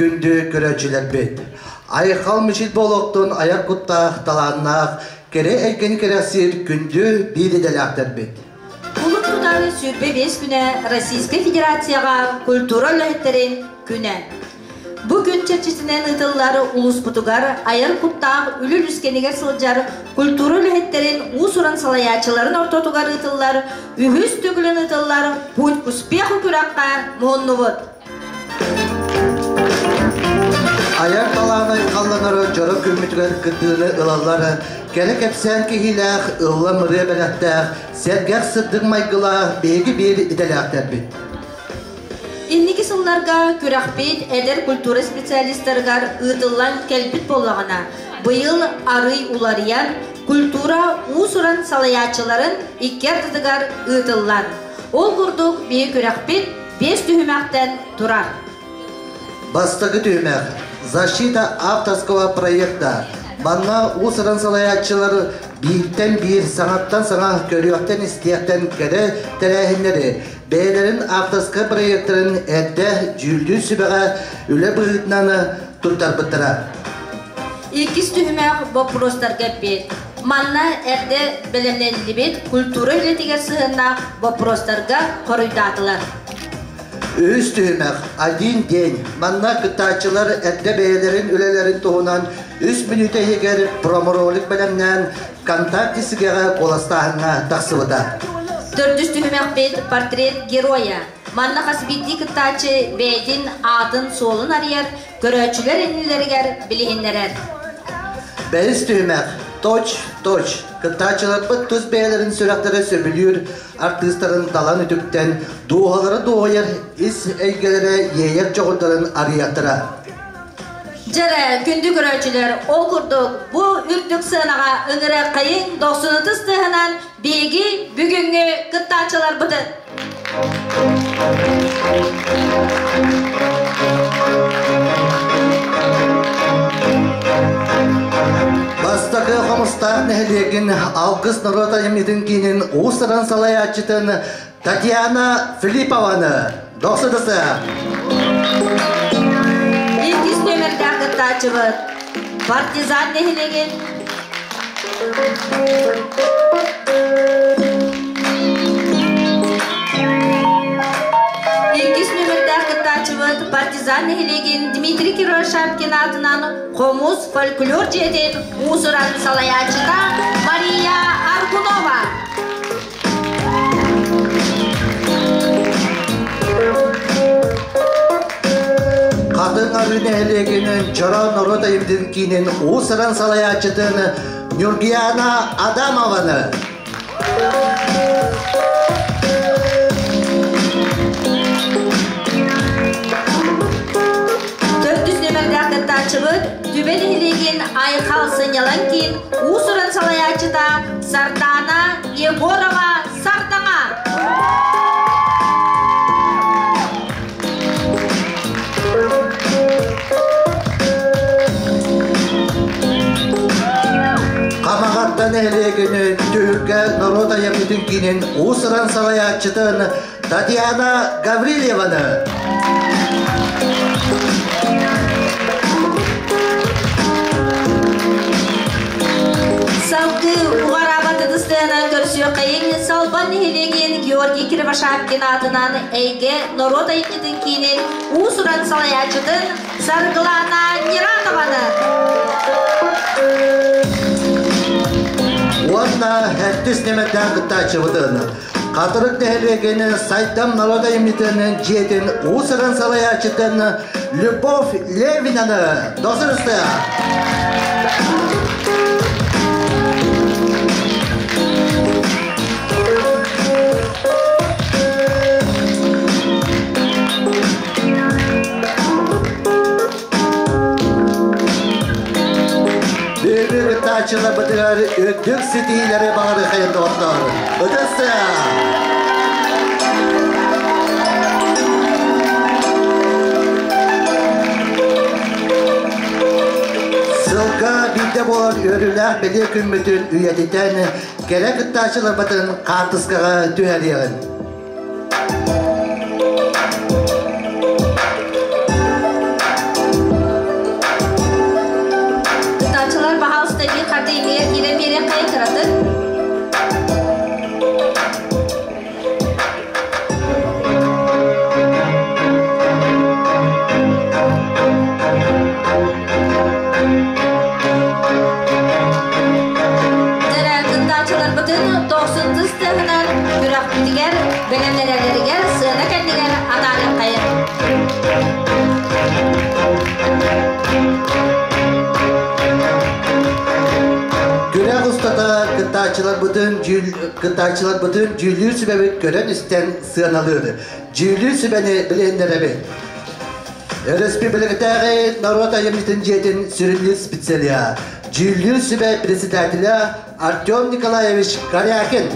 күнді көрәчілер бет. Айқал мүшіл болуқтың аяқ құттақ таланнақ, кере әйкен керәсір күнді бейдеделяқтар бет. Улық тұтары сүрбе 5 күні Российская Федерацияға культура өләттерін күні. Бүгін чәрчесінен ұтылары ұлыс бұтығар, айыр құттақ үліл үскенегер сылжар, культура өләттерін ұсыран салаячыларын ортотығар ұтылар, үхіс төгілін ұтылар, путь к успеху күраққа мұғынны бұд. Аяр таланы қалланары жоры күмітігер күттігіні ылалары, керек әпсән кейіләқ, ылла мұры бәләқтәқ, сәргәқ сырдың майгыла бейгі бір иделәқтәр бет. Иннеки сылларға күрәқпет әдер культура специалисттарғар ұтылан кәлбіт болағына. Бұйыл арый улариян культура ұсыран салаячыларын иккердігар ұтылан. Ол күрдік бей күрәқпет 5 түйімәқтен тұрар. Бастығы түйімәқ. Защита авторского проекта. Манна ұсыран салаячылары биіктен бір, саңаттан саңа көріяқтен істияқтен кәрі тәрәхіндері. Бәйлерін авторскы проекттарын әдді жүлді сүбіға үлі бұғытнаны тұттар бұттыра. Икис түйімәқ бопростар кәппет. Манна әрді білімнен бет культура үлетігер сығына бопростарға қорыйдатылар. Өз түйімәқ, один день. Манна күттачылар әдді бәйлерін үлелерін туғынан 3 минута егер проморолик бәлемнен контактісігеға қоластағына тақсывыда. 4 түйімәқ бет портрет героя. Манна қасбетті күттачы бәйдін атын солын арияр, көрәчілер енілергер білігіндерер. 5 түйімәқ, точ. Күттачылар бұт тұз бәйлерін сүрәқтері сөбілер, артистарын талан үтіктен, дуғалары дуғайыр, іс әйгелері ейер жоғындарын арияқтыра. Жәрі, күнді көрәчілер, ол күрдік, бұл үрдік сығынаға үңірі қайын 90 тығынан бейгі бүгінгі күттачылар бұды. Бастағы қомыстақ нәлеген алғыз народа еметін кейінен ұсыран салаячытын Татьяна Филиппованы. Доқсыдысы. Екіз нөмірдәгі тачывыд. Партизан нәлеген. Партизан нәлеген Дмитрий Кирошапкин атынан қомыз фольклор жеден ұсыран салаячыда Мария Аргунова. Қадың арыны әлегінің жара народа емдің кейінен ұсыран салаячыдың Нюргияна Адамованы. Дүбелігілеген айқал сынялан кейін ұсырын салаячыда Сардана Егорова Сардаңа. Қамағаттан әлегінің түркі народа еметін кейінен ұсырын салаячыдың Татьяна Гаврилеваны. Салқы ұғарабаты дұстығынан көрсі қайын салбан нәлеген Георгий Кирошапкин атынан әйге народа еметін кейінен ұсыран салаячыдың Сарғылана Нератованы. Уанна әттіс неметтен күттачывыдың. Қатырық нәлегені сайттам народа еметін жетін ұсыран салаячыдың Любовь Левинаны. Доқсырысты. Açıla bıdılar, ödük sitileri bağırı kayın doktor. Ödüsü. Sılga bilde boğar örülah beli kümmütün üyediden gerek açıla bıdın kartıskağa tüheriyen. Егере қайтырады. Belenlereriger, sığına kendiler adalet kayır. Günah ustada kıtaçılar bütün cüllü sübebi gören üstten sığınalıyordu. Cüllü sübeni bilenlere bir. Республикадагы народ аямитинжетин сürünlü специалия. Cüllü sübe presidentliği Artyom Nikolaevich Karyakin.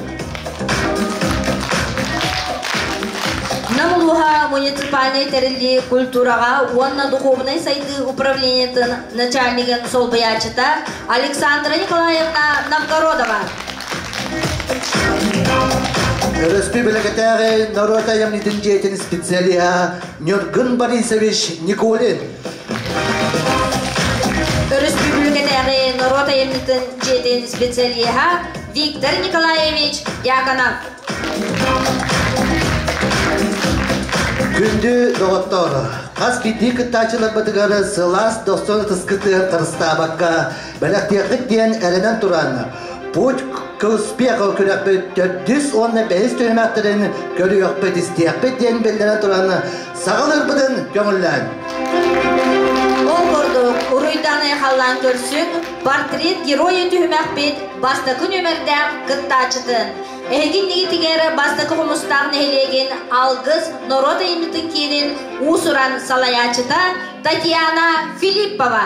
Намулуха муниципальный территории культурага военно-духовной сайды управления начальника Солбаячета Александра Николаевна Новгородова. Республикадагы народ аямитинжетин специалия Нёргын Борисович Никулин. Республикадагы народ аямитинжетин специалия Виктор Николаевич Яганов. Gündü doktor, kas biddi kıttaçılar batıgarı sığlas dostonu tıskıtı kırıstabakka belaktiyaklık diyen erenen turan. Puç kıspiyakı kürekbü 415 tüymakların görüyokbü distiyakbü diyen bildenen turanı sağılır bıdın gömüllen. Ol kurduk, uruydanı hallan görsün, portret geroyu tüymakbü bastakın ömerde kıttaçıdın. Egin nigitiger bastakı humustağın helegen algız Noroda imitin kinin usuran salayachita Tatiana Filippova.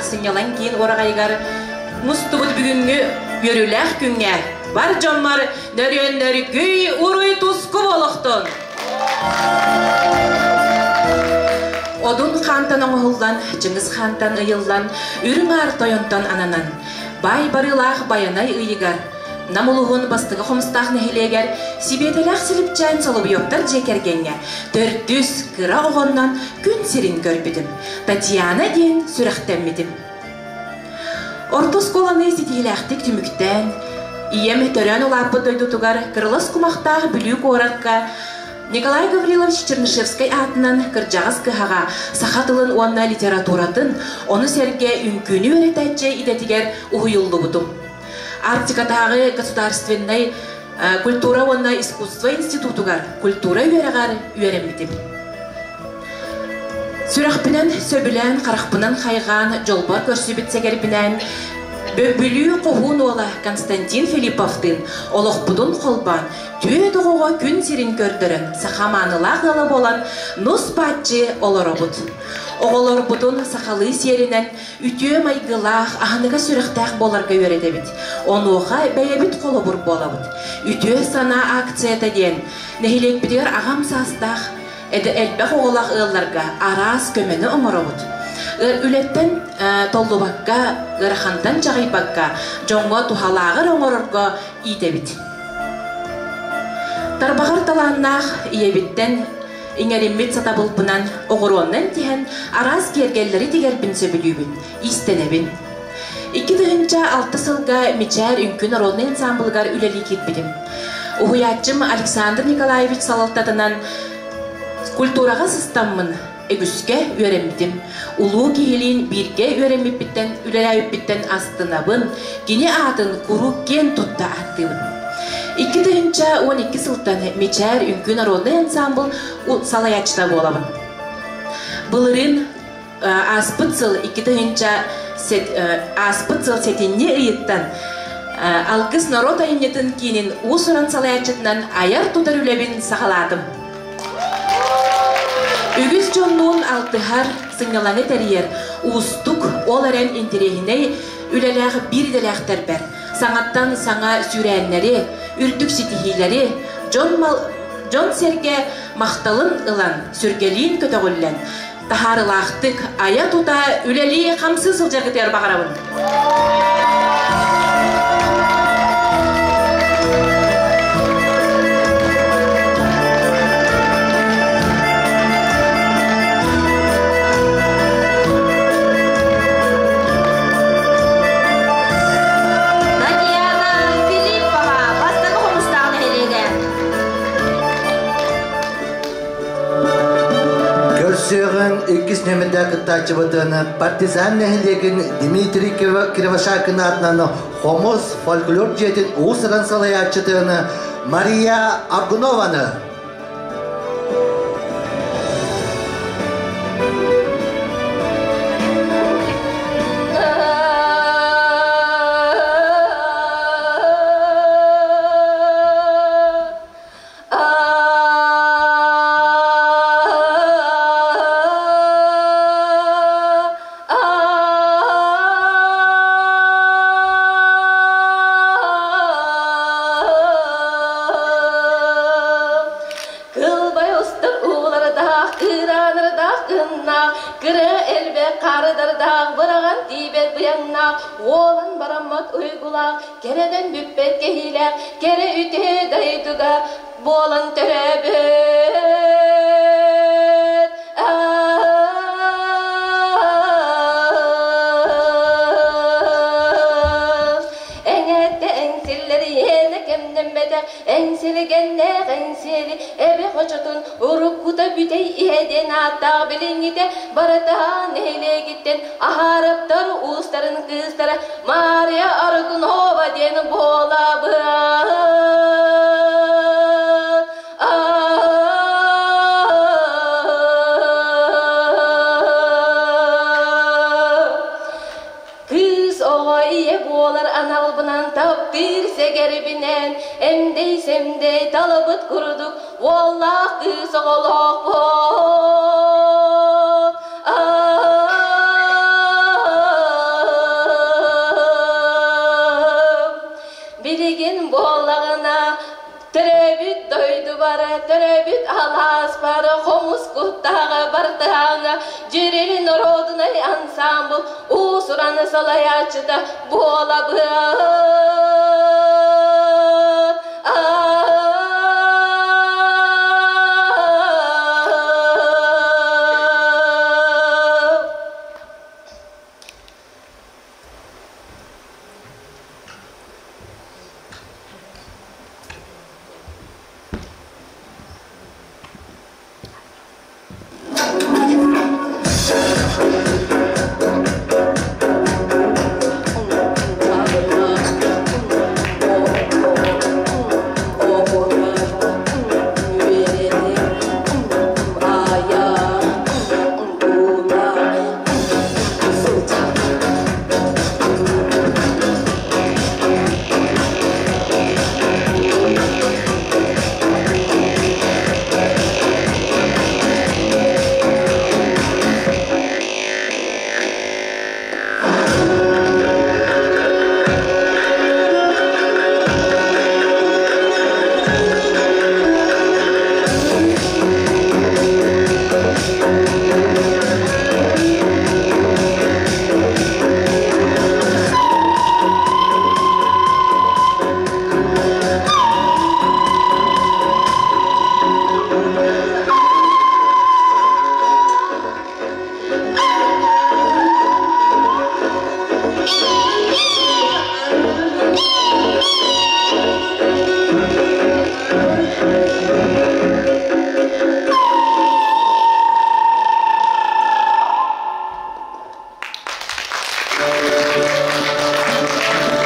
Sinyalan kiin oragaygar mustubut bugünkü görülək günge bar jommar nöryenleri güy uruy tusku boluktun. Odun xantan oğuldan, Cыңыз xantan ıyıldan, ürün artoyontan ananan, bay barılaq bayanay ıyıgar, namuluğun bastığı xomstaq nehileger, sibetelaq silipçen solubu yoktar jekergenge, 400 kıra oğondan gün sirin görbidim, Tatiana diyen sürəxtenmidim. Ortos kolanı sitihiləxtik tümükten, iyem törən olapı doydutugar, kırılas kumaqtaq büyük orakka, Nikolay Gavrilovич Чернышевский атынан кыржағыз кыхаға сахатылын уанна литературатын, оны серге үмкүнү өретәтче идетигер уйылды бутум. Арктикатағы государственный культура уанна искусство институтугар культура үйерағар үйерембитим. Сүрәхпінен сөбілен, қарақпынан қайған, жолбар көрсібітсегер бінен, Бөлүү қоғун ола Константин Филипповтын олықпудын қолбан, түйе тұғуға күн сирин көрдірін, сақаманылақ алы болан нұс бәтчі олар обуд. Оғылар бұдын сақалы серінен үтіе майғылақ, ағыныға сүріқтәқ боларға өредебіт. Онуға бәйебіт қолы бұр болабыд. Үтіе сана акцията ден, нәхилек бідер ағам састақ, әді әлбәқ оғылақ ұлларға арас көмені ұмырабыд. Үлеттен толдубакка, ғырахантан жағайбакка, жоңға тухалағыр оңырырға идебіт. Тарбағыр таланнақ иебіттен иңереммет сатабылпынан оғыруаннан тиген араз кергеллері дегербін сөбілюбін, истенебін. 2006 сылға мечәр үнкін народный ансамблыгар үлелі кетбедім. Уғуятчым Александр Николаевич салалтатынан культураға сыстаммын. Эгүскә өремдим. Улуу кихилин бирге өреммиппиттен, үлеләйіппиттен астынабын, кене атын куру кен тутта аттыбын. 2012 сылтан мечәр үнкүн народный ансамбл салаячта болабын. Былырын аспыт сыл 2012 аспыт сыл сетинне ыйыттан алгыс народ айнетін кейінен усуран салаячытынан аяр тутар үлебін сағаладым. Ügüz jonnuğun altıhar sınyalanı teriyer. Uustuk ol eren interehine üleler bir delek terber. Sanattan sana sürenleri, ürtük sitihileri, John Serge mahtalın ılan, sürgeliğin kötөгüllen. Taharılaqtık aya tuta üleli kamsız sılca gıtır bağırabın. Sığın ikis nömerdeki taçıbıdığını partizan nehirlegin Dimitri Kривошакин adına Homos folklor jetin uğusıran salayatçıdığını Maria Agunova'nı Oğlan baramat uygula, kereden büppet gehiler, kere üte dayıdıga, boğlan törebet. Engette engsilleri yene kemden beter, engsili genne engsili, ebe hoşatun, urukkuta bütey iheden hatta bilingide, barata neyle gitten, aharaptar uusların kızlara, Maria Argunova den bola bırak. Kız oğa iye boğalar analbınan tapdir segerbinen, emdeysem de talabıt kuruduk, vallah kız oğlak bol. Biligin boğlağına terebüt doydu bara, terebüt alas bara, homus kuttağa bartağına, Cirelin roduna ansambul, usuranı salayatçıda boğla bırak.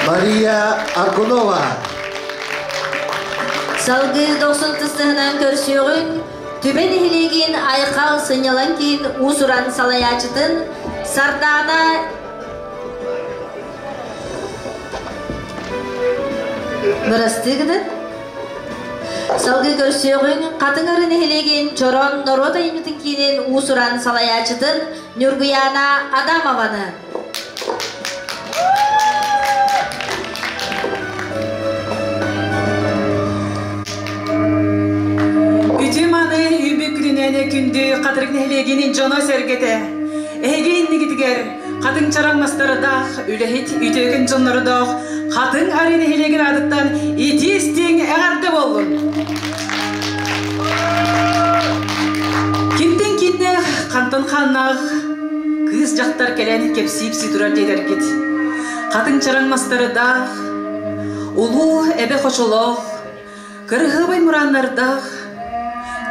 Maria Agunova. Salgı 90 körsüğün tüben hiligin ayqal sınyalan kin usuran salayacıtın sardana Bırastıgıdı. Salgı görsüğün katınarın ehilegen çoron Noroda imitinkinin usuran salayaçıdın Nurguyana Adamovanı. Ütümanı übüklünene kündü katırık nehlegenin cana sergete. Ehegeyinni gitiger, kadın çaranmastары dağ, ülehit ütögün canları dağ, kadın arı nehlegin adıttan iti isteyin eğardı bolun. Kimden kinne kantın kannağ, kız jaktar kelen kepsipsi durar deyder git. Kadın çaranmastары dağ, ulu ebe hoşoloğ, kırığı bay muranlar dağ,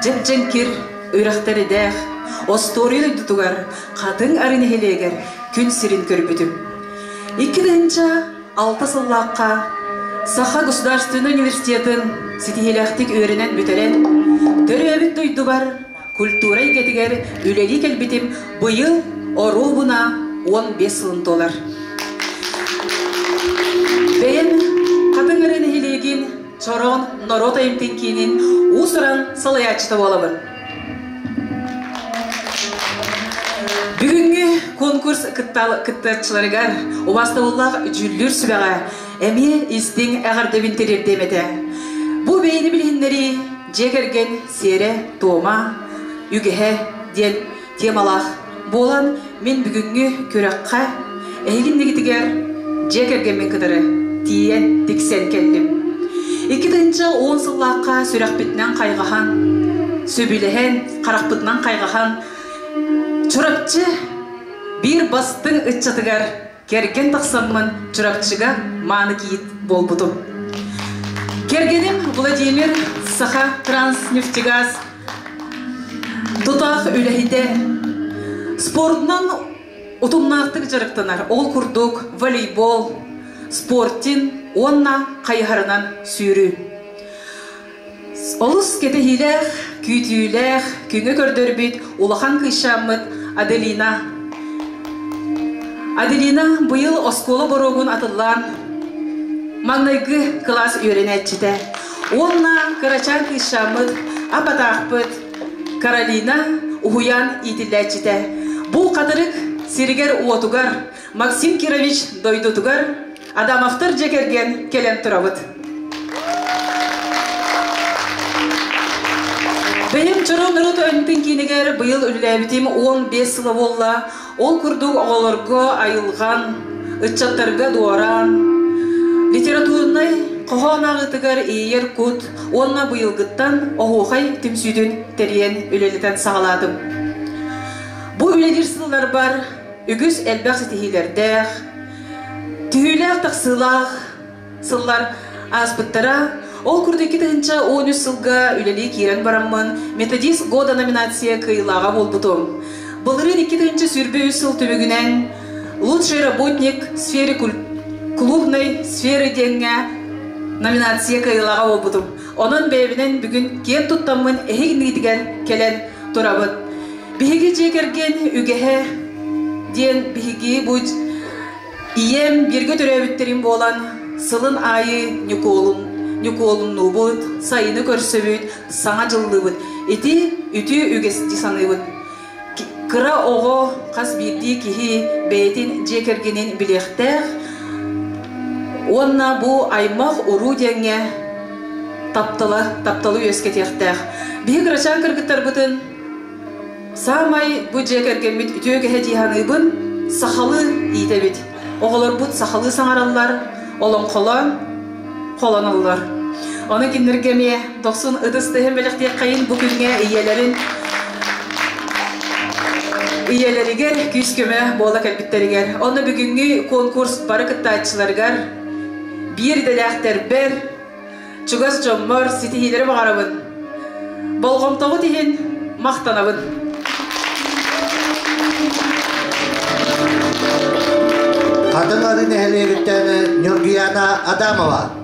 cep cenkir, öyraqtari dağ, Ostoriyli tutugar, kadın arını heleger, gün sirin körpütüm. 2-6 sıllıqqa, Saha Государственный университетін ситихелектик öğrenen büteren, töröbüt duydubar, kultura getiger, üleli kelbitim, bu yıl oru buna 15 yılın dolar. Ben kadın arını helegin, çoron Noroda imtinkinin usuran salayaçıda olamın. Бүгінгі конкурс кыттарчыларыгар обастабыллах жүллүр сүбәға әме истің әғардабин терердемеді. Бұ бейні білгендері жегерген сере, тома, үгіхе ден темалақ болан мен бүгінгі көраққа әйгіндегітігер жегерген мен кыдыры тиен тіксен келдім. 2-10 сыллаққа сүрәқпетінен қайғахан, сөбіліхен қарақпытынан қайғахан, Çorapçı bir bastın ıççatıgar kergen taqsamman çorapçıga manı kiyit bolbudum. Kergenim Vladimir Saha Transneftegaz tutaq ülehide sportdan utumnaqtık jarıqtanar. Ol kurduk voleybol, sportin onna qayharınan sürü. Olus ketehilek, kütüylek, küngü kördörbüt, ulahan kışamıt Adelina. Adelina bu yıl oskola borogun atıllan magnaygı klas öğrenetçide. Onna karaçan kışamıt apataqpıt Karolina uhuyan itilletçide. Bu kadırık Siriger uotugar Maksim Kirovich doydutugar Adamovtar jekergen kelem turabıt. Benim çorum Nurut önpin kiniger bu yıl ülülebitim 15 yılı bolla. Ol kurduk oğalarga ayılgan, ıççatlarga doğaran. Literaturunay qoğanağıtıgar eğer kut, onna bu yıl gıttan oğuğay tümsüdün teriyen üleliten sağladım. Bu üledir sıllar var, ügüz elbaq sitihilerdağ, tühüler taqsılaq, sıllar azbıttara, Ol kurdu 2-13 sılga üleli kiren baramman Metodist goda nominasiya kıyılağa bolbutum. Былырын 2-ci sürbe sıl tübügünen Лучший работник сферы клубной сферы деңе nominasiya kıyılağa bolbutum. Onun beybinden bugün kem tuttamın ehignidigen kelen turabıt. Bihigi jekergen ügehe diyen bihigi bu iyem birge töröbütterim bolan sılın ayı Nükolun nubut, sayını körsöbüt, sana jıllıbıt. Eti ütü ügesi sanıbıt. Kıra oğu kas birdi kihi beytin jekergenin bilekter. Onna bu aymaq uru denge taptalı ösketekter. Bir kıraçan kırgıttar bıtın. Samay bu jekergen bit ütü ögehe dihanıbın sahalı iyitebit. Oğular but sahalı sanarallar, olan Kolonallar. Onu kindirgeme 90 ıdıstıhın belirttiği kayın bugüne iyeleriger küsküme boğla kalbitteriger. Onu bugünkü konkurs barakıttaçılargar bir delekter ber çugas jommor sitihileri bağırabın. Bolğomtoğu tihin maqtanabın. Kadın arını heleyebitten Nurguyana Adamova.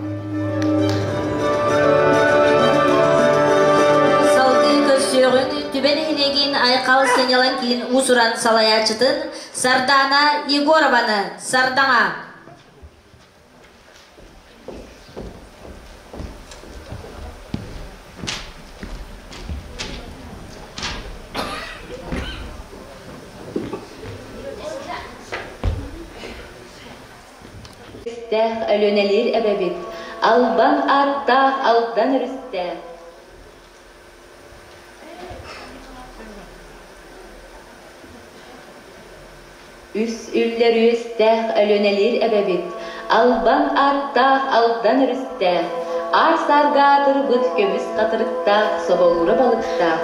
Tübeni hilegin aykal senyalan kiin usuran salayaçıdın Sardana Yegorovanı Sardana. üstəq ölönəlir əbəbit, alban attaq aldan ürüstəq. Üs üller üstəq ölönəlir əbəbit, alban attaq aldan ürüstəq. Ay sargadır bıt kömüs qatırıqtaq, sobolura balıqtaq.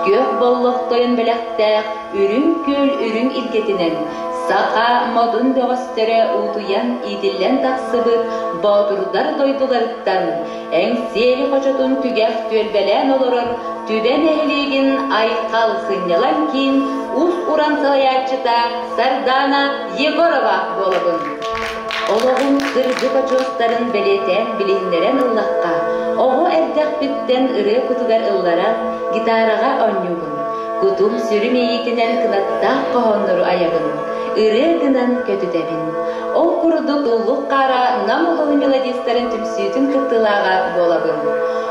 Gök bolluq toyun beləqtaq, ürün kül ürün ilgetinin. Saqa modun döğüstörə uduyan idillen taqsıbıt, bağdurdar doydularıqtan. Əngseli qoçotun tügəq tölbələn olurur, tüben ehligin ay qalsın yalan kin, us uran salayatçıta Sardana Yegorova bolabın. Oğun kırdı koçosların beleten bilinleren ıllaqqa, oğu erdaq bütten ırı kutugar ıllara, gitaraga onyugun. Kutum sürümeyikinen kınattaq kohonnuru ayagın, ırı gınan kötüdebin. O kuruduk ulluk qara namuluğu melodistlerin tümsütün kıttılaga bolabın.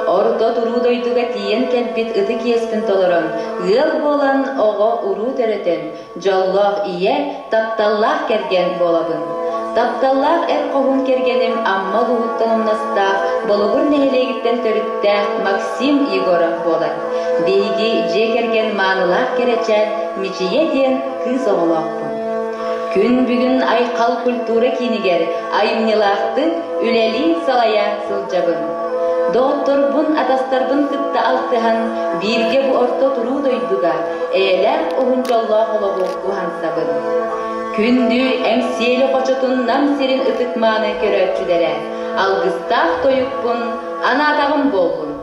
Orda duru doyduga tiyen kelbit ıdı kespin tolorun, ıl bolan oğu uru töreten, jolloq iye taptallah kergen bolabın. Taptallar qohun kergenim amma luhuttanımnastaq, bolugur nehelegitten törüttaq Maksim Yegorov bolar. Beygi je kergen manılaq kereçer, miçiye den kız oğulaqpın. Gün bugün ayqal kultura kiniger, ayımnilaqtı üleli salaya sılcabın. Doğuttarbın atastarbın kıtta altıhan, birge bu orta turu doyduga, eğler ohun jolloq ologu uhansabın. Kündü emsiyeli qoçotundan serin ıtıkmanı köröpçülere, algыстaq toyukpun, anadağım bolgun.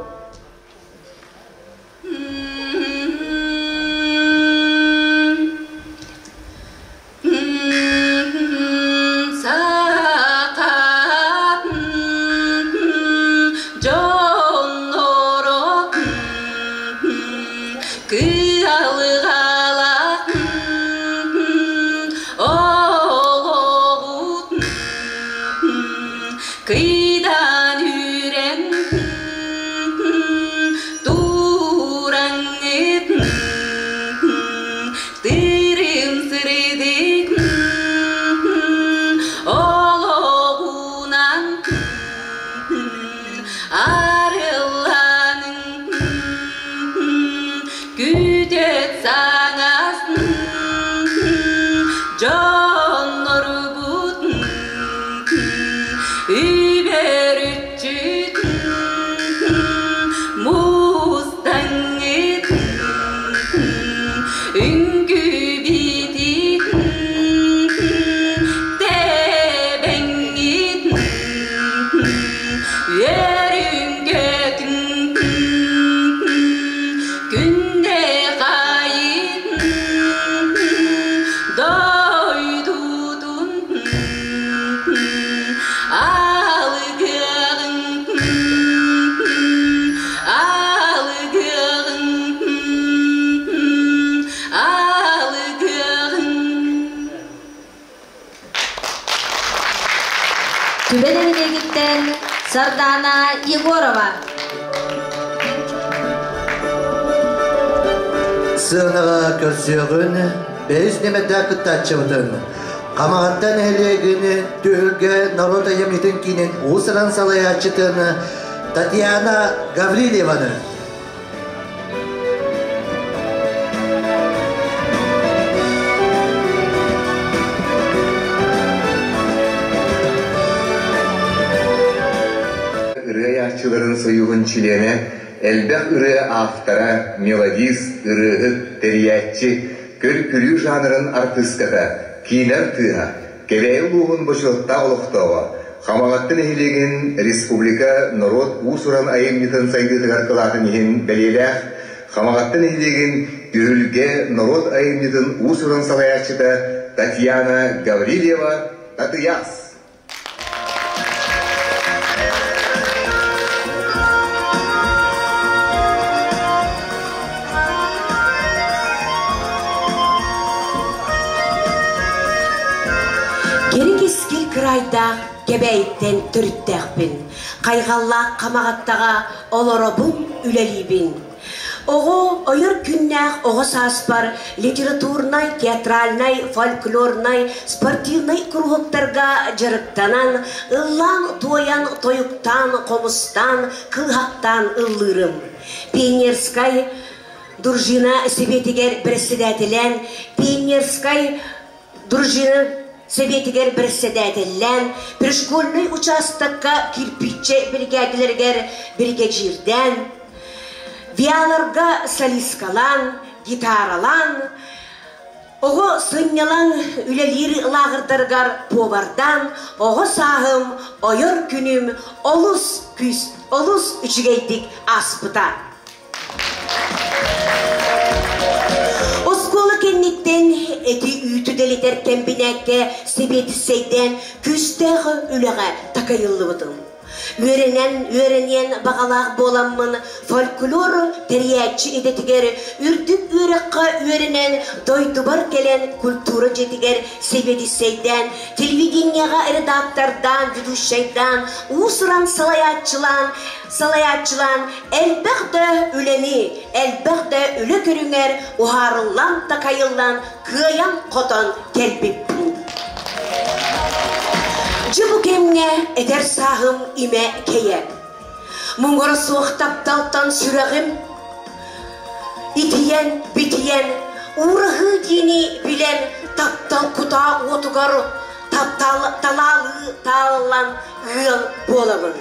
Sardana Yegorova. Sığınağa körsüğün, bez nemede kıttaçıvdın. Kamağattan elegini, tüğülge naroda yemitin kinin uğusaran salayatçıtın Tatyana Gavrileva'nı. Irıyaççıların soyuğun çilene, elbek ırıya aftara, melodist, ırıhıt, teriyatçı, kör-kürü janrın artistkata, kiner tıha, keveyluğun başılıkta oluqtava, Хамағаттын ehilegen Республика народ усуран айымнитын сайдытыгар кылатын ehen белелях, Хамағаттын ehilegen үрілге народ айымнитын усуран салаячыта Татьяна Гаврилева Татыяс. Крайда кебейттен түрттәкпин, кайгаллак камагаттага олоробун үлелибин. Ого ойыр күннәк, ого саспар, литературнай, театральнай, фольклорнай, спортивнай кругоктарга жарыктанан, ыллан тоян тойуктан, комустан, кылхактан ыллырым. Пионерскай дружина советигер председателен, пионерскай дружина советигер председателен, пришкольный участокка кирпиче бригадилергер бригадирден, виаларга солисткалан, гитаралан, ого сыннялан үлелир лагырдаргар повардан, ого сағым, ойыр күнім, олус күз, олус үчігейдік аспыта. Осколы кенниттен эти үтүделитер кембинекке себети сейден күстегі үлеге такайылы бұдым. Өренен бағалақ боламын, фольклор терiyatçı edetігер, үрдік өрекқа өренен дойдубар келен культура жетігер себети сейден, телевиденияға редактордан, ведущайдан, усыран салаятчылан, әлбәқді үлені, әлбәқді үлі көріңер, ұғарылан такайылан, кыян қотан келбеппін. Жыбы кемне әдер сағым име кeye. Мұңғыры соқ тапталтан сүрәғім. Итиен, битиен, урығы дені білен таптал құта отуғару, талалы талалан ғыл боламын.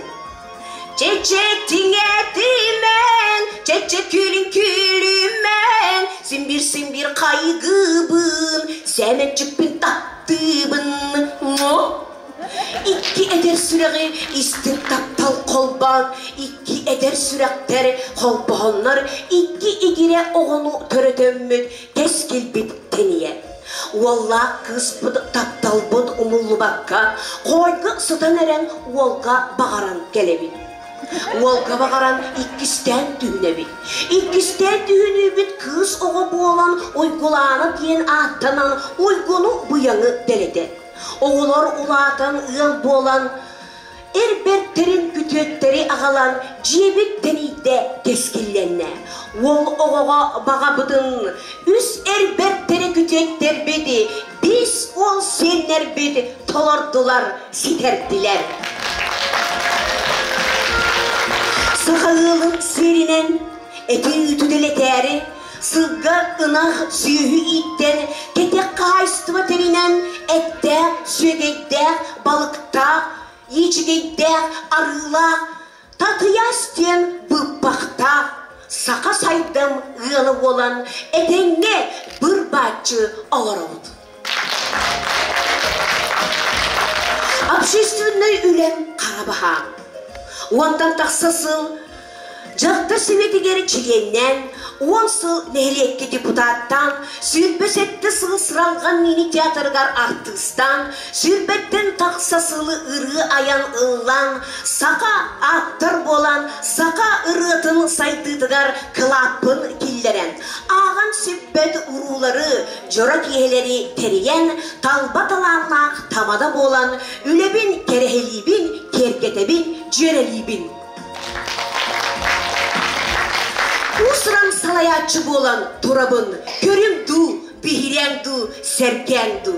Чече тиңетімен, чече күлін, сімбір қайғыбын, сәмен жүкпін таттыбын. İki eder süreği istin taптал қолбан, iki eder sürektер қолбанlar, iki igire oğunu töretömmüt, teskil bit teniye. Valla kız bud taптал bud umullu bakka, koygu sıdan eren olga bağaran gelebit. Olga bağaran ikkisten düğüne bit. İkkisten düğüne bit kız oğu boğulan uygulanı diyen ahtanan uygunu bu yanı delede. Oğular ulatan ıl bolan, erbertlerin kütüetleri ağalan, cebit denide teskillenne. Ol oğuğa bağa bıdın, üs erbertleri kütüetler bedi, biz ol senler bedi, tolardılar, siterdiler. Sıkağılın serinen, eti ütüdeleteri, Sılga ınah süyühü itten, tetek kaystıva terinen, ette, sügeyde, balıkta, yiyicigeyde, arıla, tatıyastin bıbbakta, saka saydım ığılı olan, edenge bir bahçı ağır oldu. Общественный үлем Қарабаға. Ondan тақсасыл, Жақтыр севетігері чегеннен, 10 сыл нәхлекке депутаттан, сүрбесетті сығысыралған мини театргар артыстан, сүрбеттен тақсасылы ұры аян ыллан, сақа аттыр болан, сақа ұрытын сайтыдығар кылаппын келлерен. Аған сүрбет ұрулары, жора киелері теріен, талбаталанақ тамада болан, үлебін керехелибін, кергетебін, жөрелибін. Усран салаятчы болан турабын, көрімду, бихиренду, серкенду.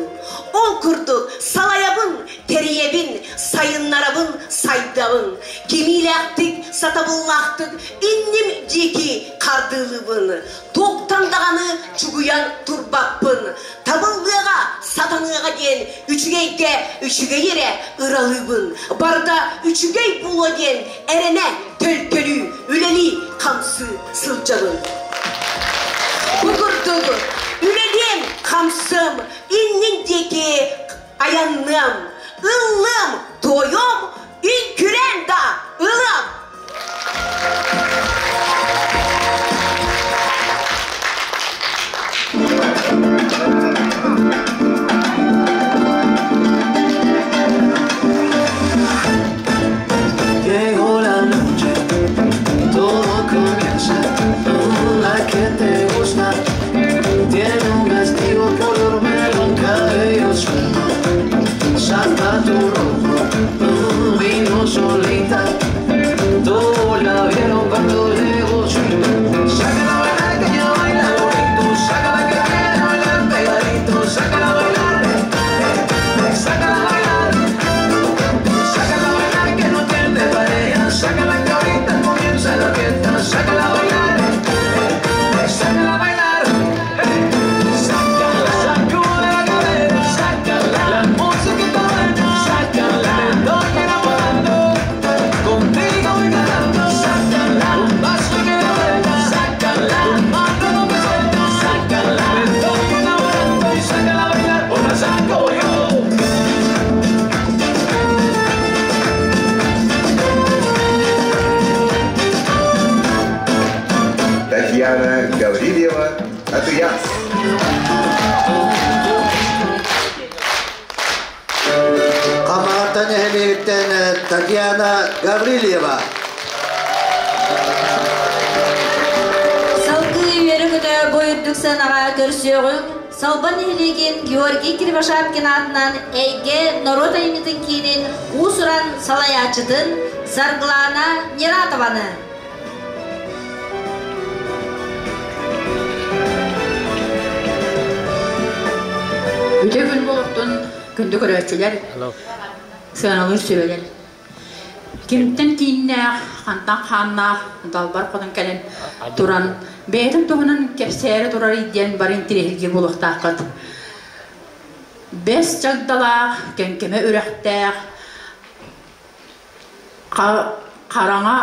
Ол күрдік салаябын, териебін, сайыннарабын, сайдабын. Кемиләқтік, сатабыллақтық, иннім деки қардылыбын. Тоқтандағаны жүгуян турбаппын. Табылдыға, сатаныға ден, үшіге ере ұралыбын. Барда үшігей бұлы ден, әрене төлкөлі, үлелі қамсы сылжабын. Бұғырдығы, үлелен қамсым, инніндеке аянным, ылым, тойым, үй күрен да ылым. Llegó la noche, todo comienza, la que te gusta, tiene un vestido color melón, cabello suelto, zapato rojo, vino solita, Татьяна Гаврилева. Салгы үйерігіні бойырдық санаға көрсеуің, Салбан елеген Георгий Кривошапкин атынан әйге Народа еметін кейінен ұсыран салаячыдың Сарглана Нератованы. Өте күн болуқтың күнді көрөтчілер, сығанылыр сөйлер. Кемттен кейінне қантан қанна далбар қодын кәлін тұран. Бәйтін тұғынан кепсәрі тұрар иден барын тирехілге болуқтақыд. Бес жагдалақ, кенкеме үрәқтәқ, қараңа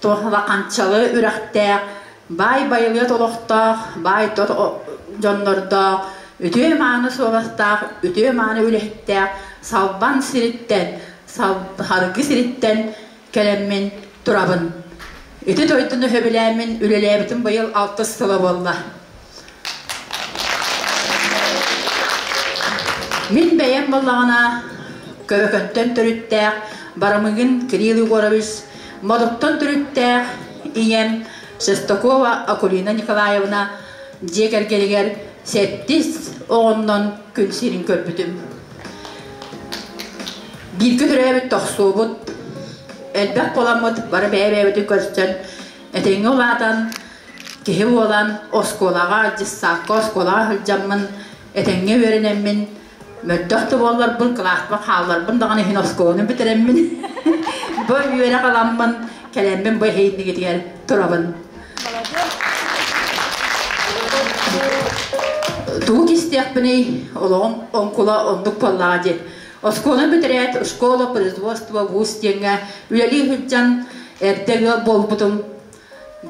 тоғыла қанчалы үрәқтәқ, бай байлы толықтақ, бай жонлардақ, үтө маны соғастақ, үтө маны өлектәқ, салбан сириттен, харгы сириттен кәлеммен тұрабын. Үті тойдыны хөбіләмін үлеләбітін бұйыл 6 сылы болла. Мен бәйен боллағына көбекөнттен түріттәқ, барымығын Кирилл Егорович, модықтан түріттәқ, ием Шестакова Акулина Николаевна, жекер-келегер 7 оғыннан күн сирин көрбітім. Bir kütürəbit toxsuubut, elbək qolamıd, barı bəy-bəybidi görsən, etəңi oladan, kehi olan oskolağa, cissaqqa oskolağa hılcamın, etəңi öğrenəmin, möddəxti bollar bul qılaxtmaq hallar, bundağın ehin oskolunu bitirəmin, bu üyərə qalanmın, kələmmin bu heyini gediyer, turabın. Tuğuk istəyək bini, olağın onkula onduk pollağı. Оскола бедрет, школа производства вуз деньга, үлели хүджан эртеге болбутум,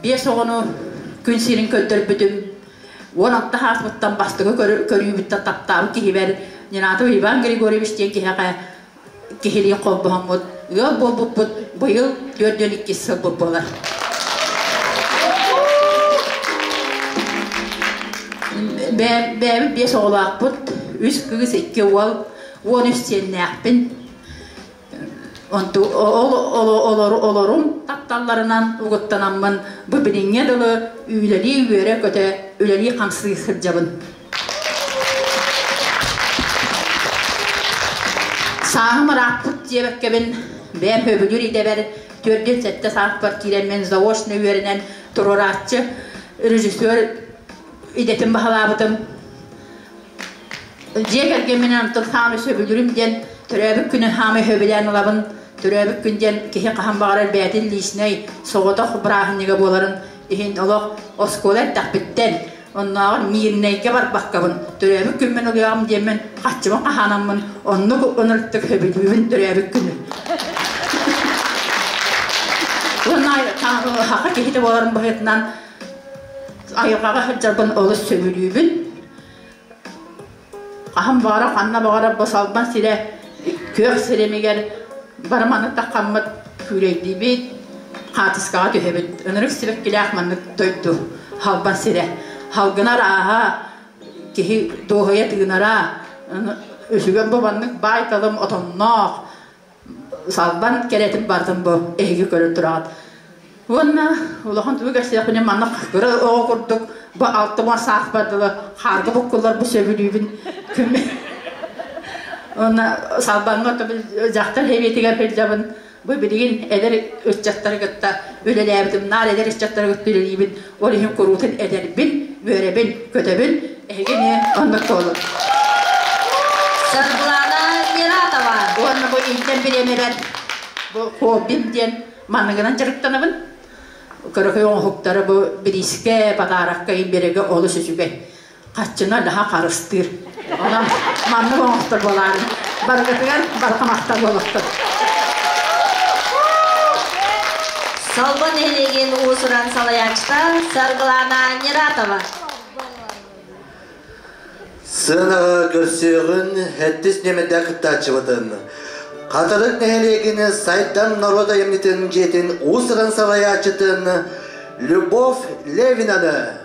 5 оғыны күн сирин көттір бүтім. Онақта хасбыттан бастығы көрүйбітті таптабы кехебер, Ненатов Иван Григорьевич ден кехелі қолбығамыд. Өл болбут бұйыл 4-2 сыл болар. Бәбі 5 оғылақ бұд, 3 күйіс 2 ол, он üstüne yapın. Olurum tattalarından uğuttanamın bu bilinge dolu üyeliği üyere köte üyeliği kamsızı sırcabın. Sağım raput diyebekkemin ben höbülür ideber 4-7 saat partilemen zavoşnu üyerinen turoratçı rejisör idetim bahalabıdım. Jeger geminen tılhamı söbülürüm den törəbük günü hamı höbülen olabın törəbük günden kehe qaham bağırar bədil lişney soğuda xubrahınıga boların ehin olaq oskolar taqbitten onnağı mirneyke var bakkabın törəbük günmen oluyam demen qaççımın qahanamın onnu onırttık höbülübün törəbük günü onay haqa kehide boların bahetinden ayırqağa hıccarbın olus söbülübün Aham bağıra, kanna bağıra, basalban sile, kök silemeger, barmanı taqqammat küreydi bit, qatıskağa tühebit. Önürük silip gile ahmanlık doydu, halban sile. Halgınar aha, kehi doğuya tığınara, üsügen babanlık baytalım otonnaq, salban keretim bardım bu, ehgi körü durağıd. Vonna, ulağın tübü gerçekten manıq, göre oğu kurduk, bu altıma sağ bardılı, hargı bukkullar bu söbülübün kümme. Ona salbanğa tabi jaxtar heviyetiger pelcabın, bu bilgin eder öçjatları gıtta, ülelebdim, nar eder öçjatları gıtta ülelibin, olihim kurutun ederbin, börebin, kötebin, ehgini onluk olur. Sarglana Neratova. Ona bu ilden bilemeler, bu hobim diyen manıgınan çarıktanabın. Kırıkı yoğun huktarı bu biriske, padarakka inberege olu süsüge. Kaçına daha karıştır. Ona manlı boğuktur bolarım. Bargıtıgar, barkamaktar boğuktur. Salban elegen uğusuran salayaçta Sarglana Neratova. Sığınağı görsüğün hättis nemede kıttaçıvıdın. Katılık nehelegini sayttan Народа емнетін жетін уысырын салаячытын Любовь Левинаны.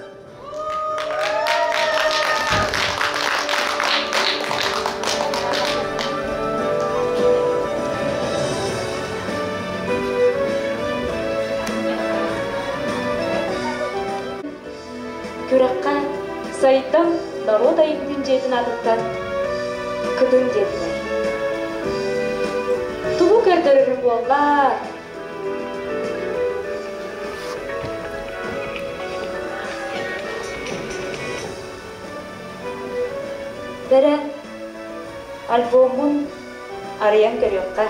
Atayımdın jedin adıktan kıdın dediler. Tuğu kördürürüm bollar. Beren albumun arayan görüyorlar.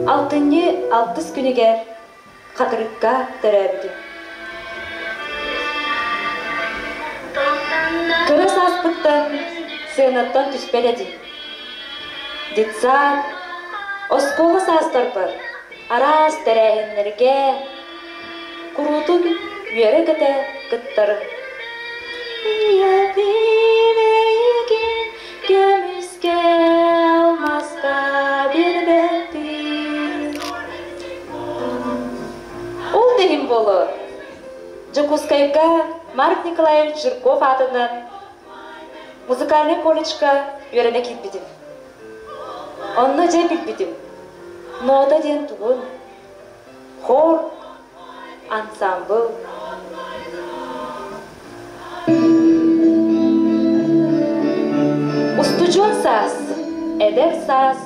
Алтынны алтыс күнігер қатырыққа тәрәбіді. Көріс аспыттан сығынаттан түспеледі. Дитсат, осколы састар бар, арас тәрәйінлерге, құруытын үйері кіті күттары. Көміске алмасқа бербәтті. Ол дейін болу. Жокускайка Марк Николаевич Жирков атынан музыкальный колледжға үйрене кетпедім. Онны же білбедім. Нота ден туғын. Хор, ансамбл. Устучон сас, эдер сас.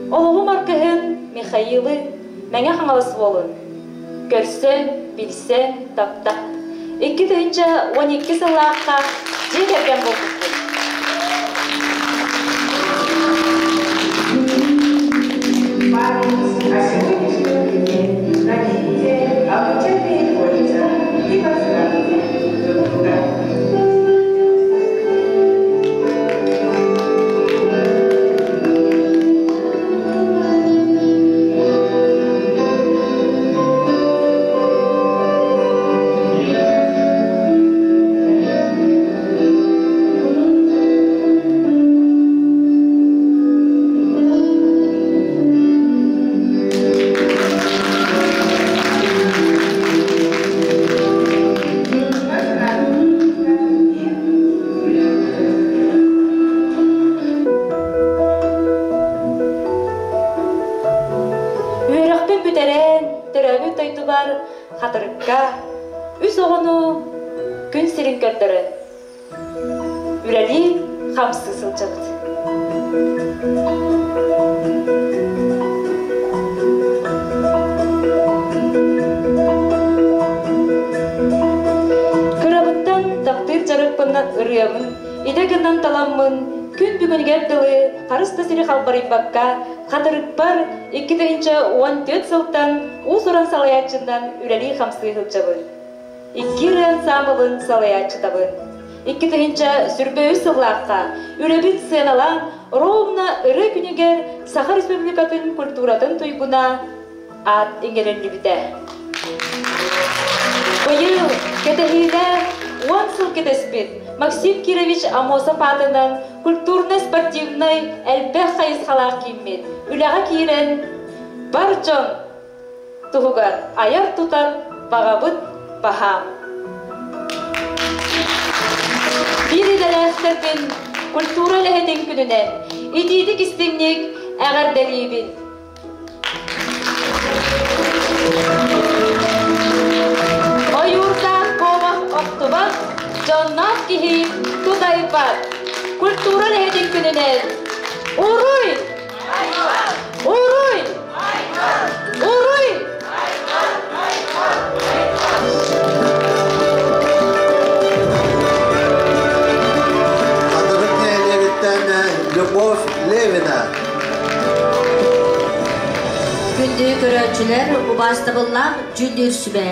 Олығы маркығын Михаилы мәңе қаңалысы болын. Көрсен, білсен, таптап. 2-12 сылаққа жетерген болдық. Қатырыққа үз оғыну күн сирин көрдірі. Үрәли қамсы сылчақты. Күрабыттан тақтыр жарықпыннан ұрыямын, идегіннан таламын, күн бүгінігер дылы, қарысты сирі қалбарым баққа, қатырық бар 2-14 сылттан ұз ұран салаятчындан үрәли қамсы ғылчабын. 2 ансамблын салаятчытабын. 2-інші сүрбе үз сыллаққа үрәбін сыналан ровна ұры күнігер Саха Республикатын культуратын тұйгуна ат еңгеренлі біді. Бұйыл кетехилі 10 сыл кетеспет Максим Кирович Амосов атынан культурно-спортивный әлбәқ қайыз қалақ кеймет. Үләға кейрен бар жон тұғығар аяр тұтар бағабыт бағам. Bir idələxtərbin kultura ləhədin gününən ididik istimlik əğər dəliyibin. O yurdan kovaq oqtubaq Jonnat kihim tutaybat kultura lehedin gününen uruy uruy uruy Kadırık nehirlerinden Любовь Левина. Күнді көрөчүлөр убастыбыллам жүндүр сүбе.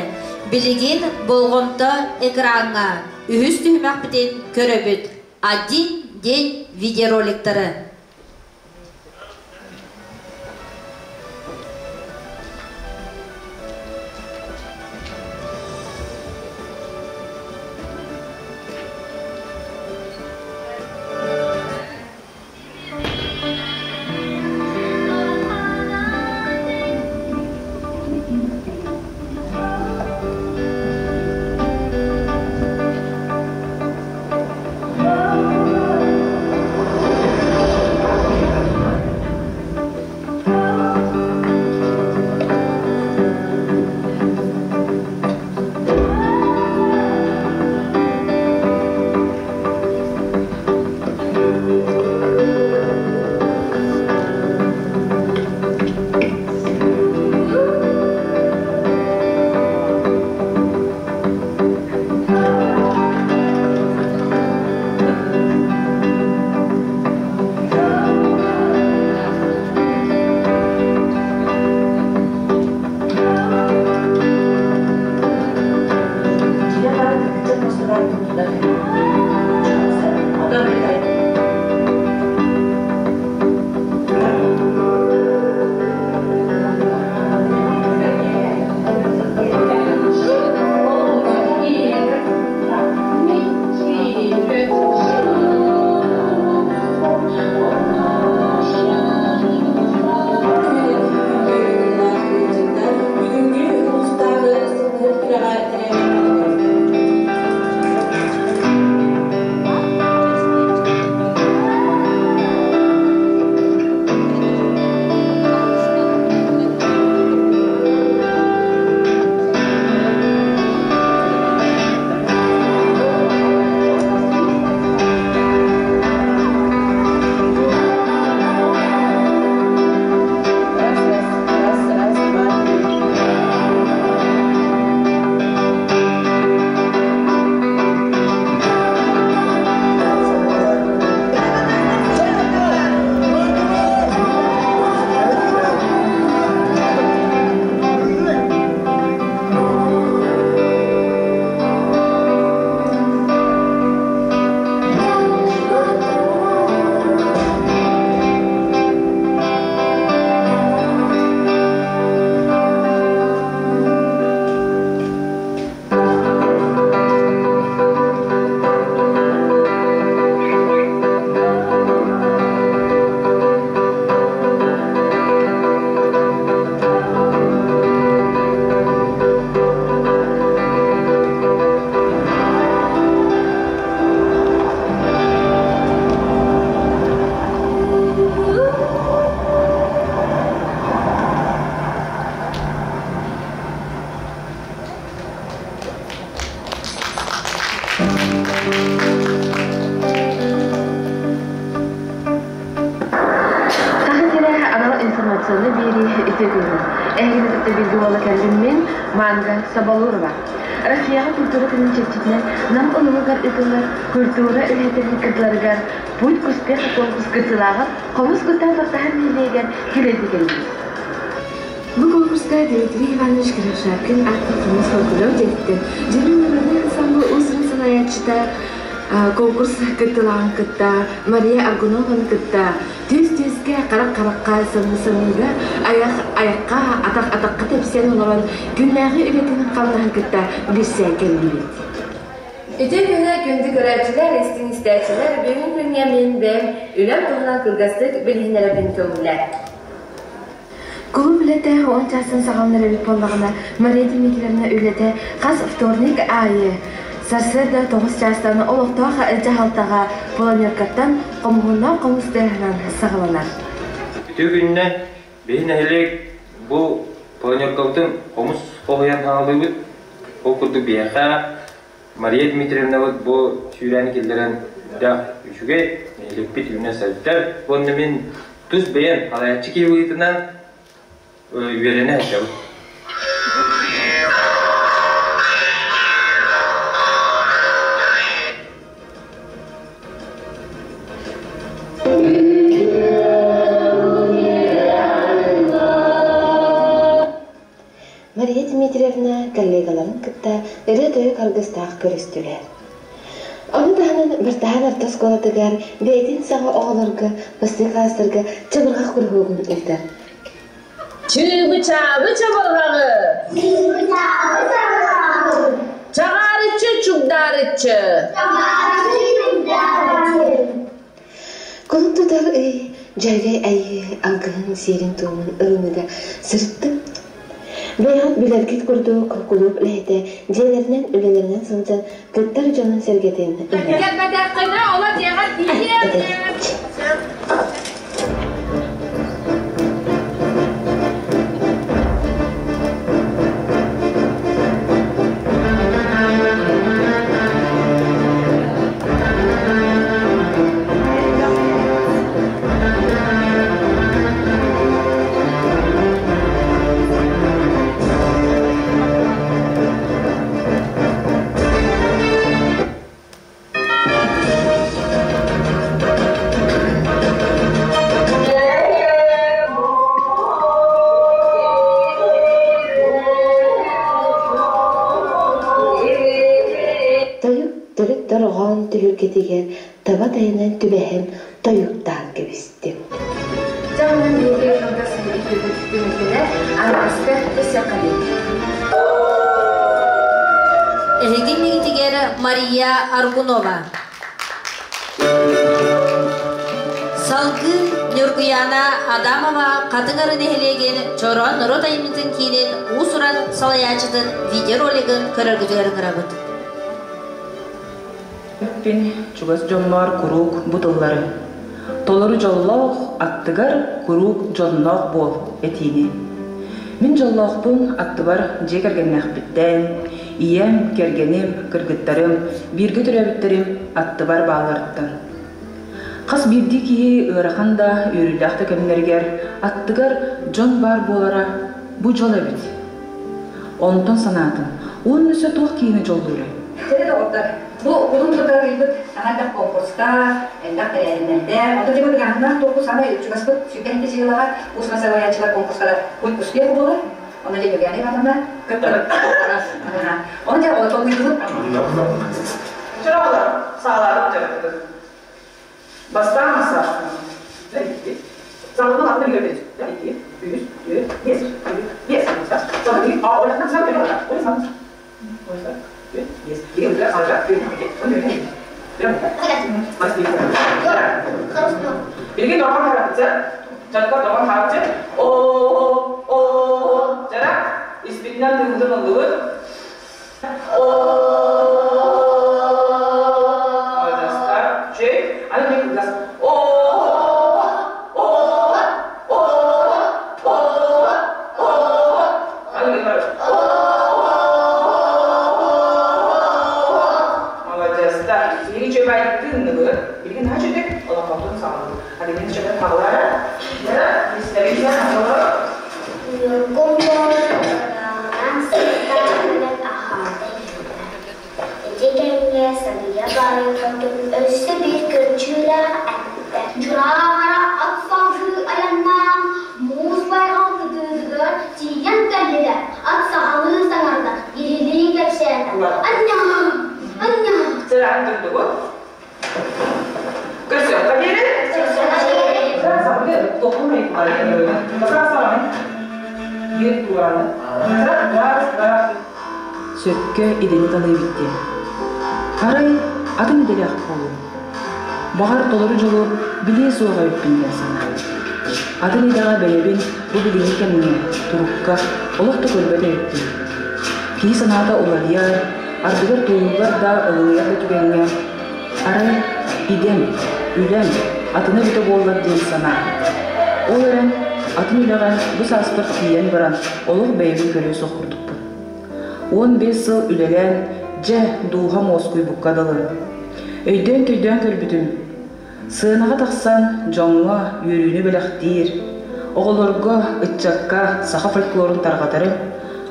Билигин болгонто экранга үһүс түймәк битен көрөбүт. Один день видеороликтары. Olsana biri ite görür. Ehlilikte bilgi ola kendimmin Manga Sabalurova. Россияға культура көнен чечитне нам улугар итулар культура үлһәтен кытларгар путь успех конкурс кытылагы комус кытан тартаһан нилегер киледи келди. Бу конкурста Дмитрий Иванович Кривошапкин активность фольклор деттен. Жерлерне самбу усрын санаятчыта конкурс кытылан кытта Мария Аргунованы кытта төз-төзге карак-каракка сымы-сымыга аяққа атақ-атаққа тепсен оларан күннәғі үлетінің қалынан кытта бирсен келмейді. Үтен күні күнді көрәтчілер, естің-істәтчілер бүгін күнге менбен үлем тұғынан кылгастық білгенербен көңілер. Кулу білеті 10 жасын сағалыныр өліп болғана Мария Дмитриевна үлеті қас вторник айы Сарсырда 9 жастаны олықтағы жағалтаға полонеркаттан қомғыннан қомыстарынан сағаланар. Түгінне бейін әлек бұл полонеркалдың қомыс қоғиян ғалыбыд, ол күрді бияқа Мария Дмитриевна бұл сүйрәні келдерін да үшіге әлікпет үйіне сәлттер. Онды мен түз бейін алаятчы кейбігітінен үйерені әшәуі. Мария Дмитриевна коллегаларын кытта ыры-тойы каргыстақ көрістілер. Оны дағынан біртаған артас қолатығар бәйтін саға оғылырғы, басты қастырғы чабырғақ күргігін үлдір. Чыбы-чабы чабырғағы! Чағарычы чугдарычы! Қолын тұтар үй, жайгай айы, алғын серін туымын ұрыныға сырттым. Бәйғат білергет күрдік, құлып ләйті, жерлерінен үлелерінен сылжан, күттар жанын сәргетен. Бәдәққына ола жеғат дейі! Ketegen tabat ayından tübehen toyuktan kebistim. Canım diye kavgasını ikirgütükümüzde arabasta teşekkür Ehegin migitiger Maria Argunova. Salgı Nurguyana Adamova Katıgarı nehilegen Çoron Rotayimizin kinin usuran salayacıdın video roligin körörgütügerin kırabıd. Bin çugas jonlar kuruk butulları. Tolları jolloq attıgar kuruk jonnoq bol etini. Min jolloq bun attıbar jekergenneq bitten, iyem kergenim kırgıttarım, birge türebitterim attıbar bağlarıttan. Qas birdi ki ıraxanda ürüldaqta kemlerger attıgar jon bar bolara bu jol ebit. Ondan sanatın, onun üse tuğ kiyini jollure. Jadi dokter, bu belum sudah ribet, ada komposta, endak terendar. Atau juga dengan tuh sana juga sebut sudah itu sih lah, us masalah yang juga komposta, pun usia boleh. Ona juga gani mana keter. Ona jadi auto itu. Cerahlah, salah cerah. Basta masa. Jadi, sama apa yang kita jadi? Yes. Jadi, orang kan sama orang. Orang sama. Yes, dia udah salah. Masih. Jadi orang harus contoh orang harus cara istiqlal dulu. Ada start, check, ada yang kelas. Ada yang coba tahu ya, bisa Sarıkın özü bir kırçıra ette. Çurağara atsazı ayandan, muz bayhan tıdıdıdır, çiğyen telliler, at sahalı sanarda, giriliği geçerler. Anna! Anna! Selam döndü bu. Görsün kabiri. Sen bir dokunmayın bari. Bakar sana. Bir duvarlı. Sökkö ideni dalı bitti. Aray adım ideli akbolu. Bağır dolaru jolu bileği soğuğa öppünden sana. Adın idağa belebin bu bileği kendine turukka olakta kölbede etti. Ki sanada olarıyar, ardıgar tuğullar da ılıyar da tübenge. Aray idem, ülem, atına bito bollar değil sana. O ören atın ilağa bu saspır kiyen baran oluk beybin körüyü sokurduk bu. 15 yıl ülelen ce duha moskuy bukkadalı. Öydön tüydön kölbütüm. Sığınağa taksan jonga yürüyünü belektir. Oğulorga, ıtçakka, saha folklorun targatarı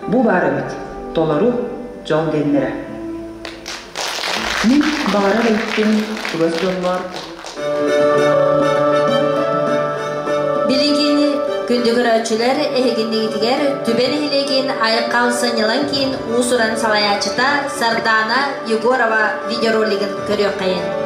bu bari bit. Dolaru jol denlere. Min bağıra gittim, tugaz jollar. Bilingini gündügür ölçüler eheginliğitiger tüben hilegin ayıkkal sanyalan kiin usuran salayaçıta Sardana Yegorova videoroligin körüyor kayın.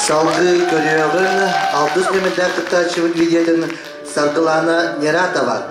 Salgı görüyorlar, 600 metre kıta çivit videonun salgılana nerata var.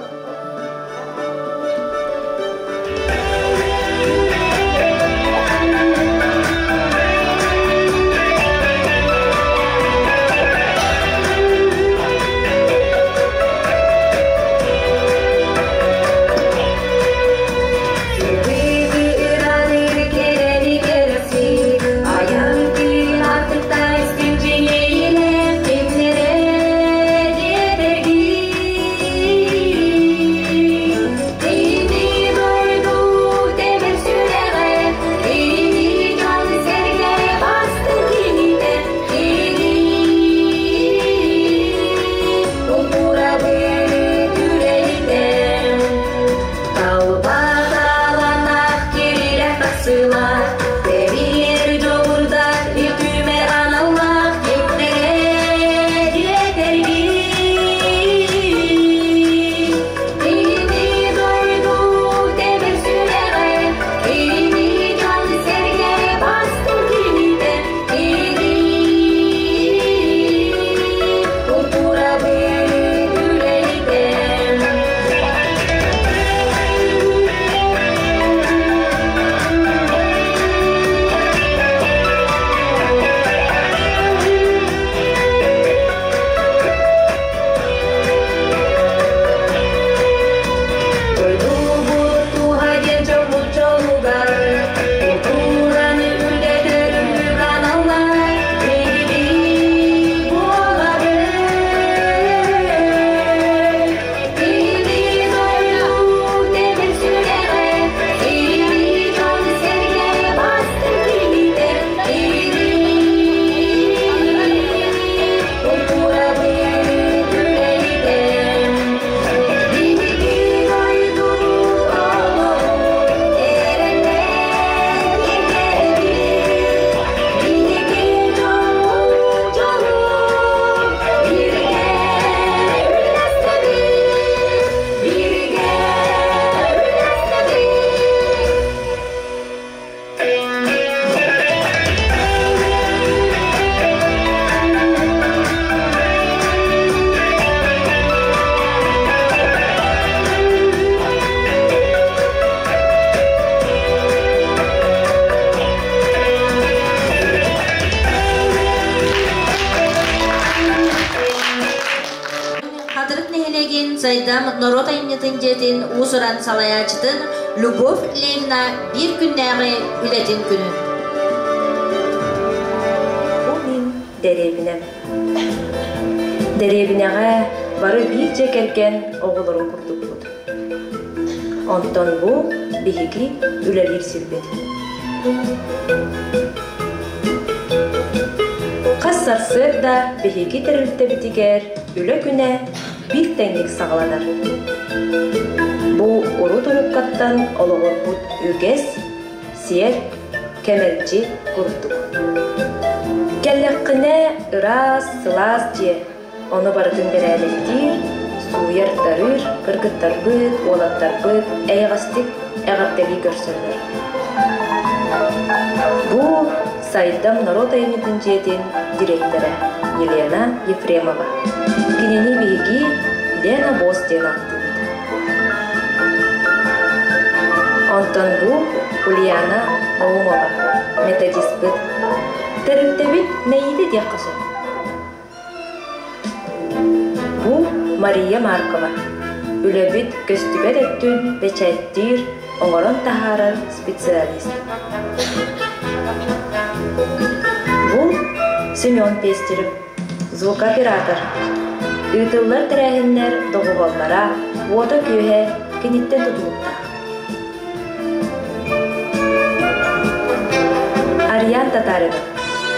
Thank you. Сайдам Норота имнетін жетін ұсыран салаячытын Любовь Левна bir күннәғі үлетін күні. Бұл мен дәребінем. Дәребінеға бары бір жекерген оғылырын күрдік бұд. Онтон бұл бігігі үлелер сірбеді. Қассарсыр да бігігі тірілті бітігер үлі күні bir тәңгік сағаладар. Бұл ұру тұрыққаттан олығыр бұд үгес, сиер, кәмелчі күрдік. Кәліққіне ұрас, сылас же, оны бардың бір әлеттір, суяртарыр, кыргыттар бұд, олаттар бұд, әйғастық, әғаттәлі көрсілдір. Бұл Сайдам Народа еметін жетін директоры Елена Ефремова. Кинени биги Лена Бос ден аттыбыт. Онтон бу Ульяна Наумова, методист быт. Тәрілтебіт нәйді де қысы. Бу Мария Маркова, үлебіт көстүбет өттін бәчәттір, оңырын тахарар специалист. Бу Семен Пестерев, звукоператор. Үтіллер тірәхінлер доғываллара, ода күйе кенеттен тұтылықта. Ариян Татарова,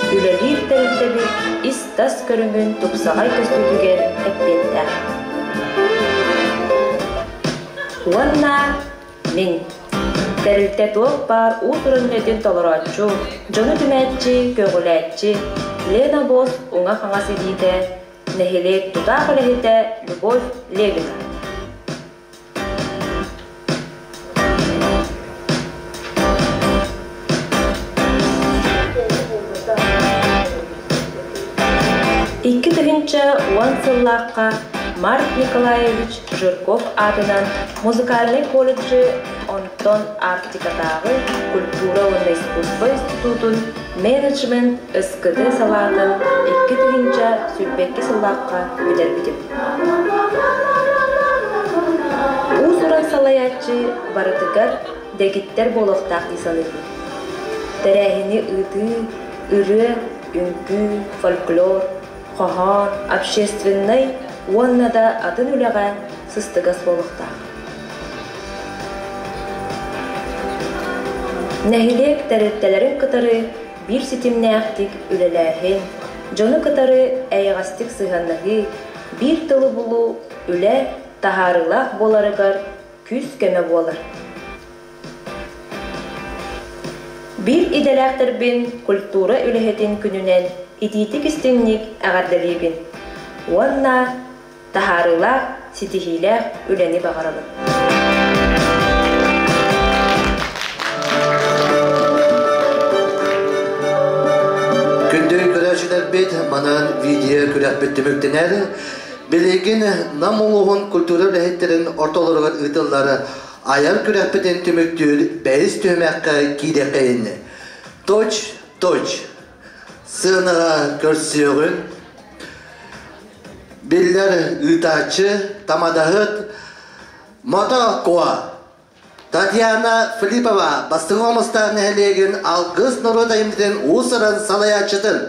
үлелер тәрілтебі ис-тас көріңін тұпсағай көстүгіген әппетті. Уанна мен тәрілте туық бар ұтырын өтін толыратчу, жоны дүмәтчі, көгіләтчі, Лена Бос оңа қаңасы дейді, нәхелек тұтақ өлігіті Любовь Левина. Икки түгінші уан сыллаққа Марк Николаевич Жирков адынан музыкальный колледжі Антон Арктикадағы культура онда искусство институтын менеджмент өскіді салатын икки түгінші сүрбекки сыллаққа білер бітім. Усуран салаячы барытыгар дегиттер болықтақ дисанырды. Тәрәхіні ыты, үрі, үнкі, фольклор, қоған, общественный, оннада атын үліға сыстығас болықтақ. Нәхилек тәріттелерін кытары bir сетімнәқтік үлеләхін, жоны кытары әйғастық сығаннағы bir тылы бұлу үлі тахарылақ боларығар күз кәмі болар. Bir иделәқтірбін культура үліхетін күнінен идитік істемнік әғардалығын. Онна тахарылақ сетихиләқ үләні бағаралыр. Күндей көрәшілер бет, манан видео көрәк беттіміктен әрі, білеген нам олуғын культура үләхеттерін орталырығыр ұйтылары аяр көрәк беттен түміктер бәйіз төмәққа кейде қайынны. Точ, сығыныға көрсеуғын, Беллер ұйтачы, тамадағыт, Мота Коа, Татьяна Филиппова, бастың омыстарын әлеген алғыз Народа емден ұсырын салаячыдын.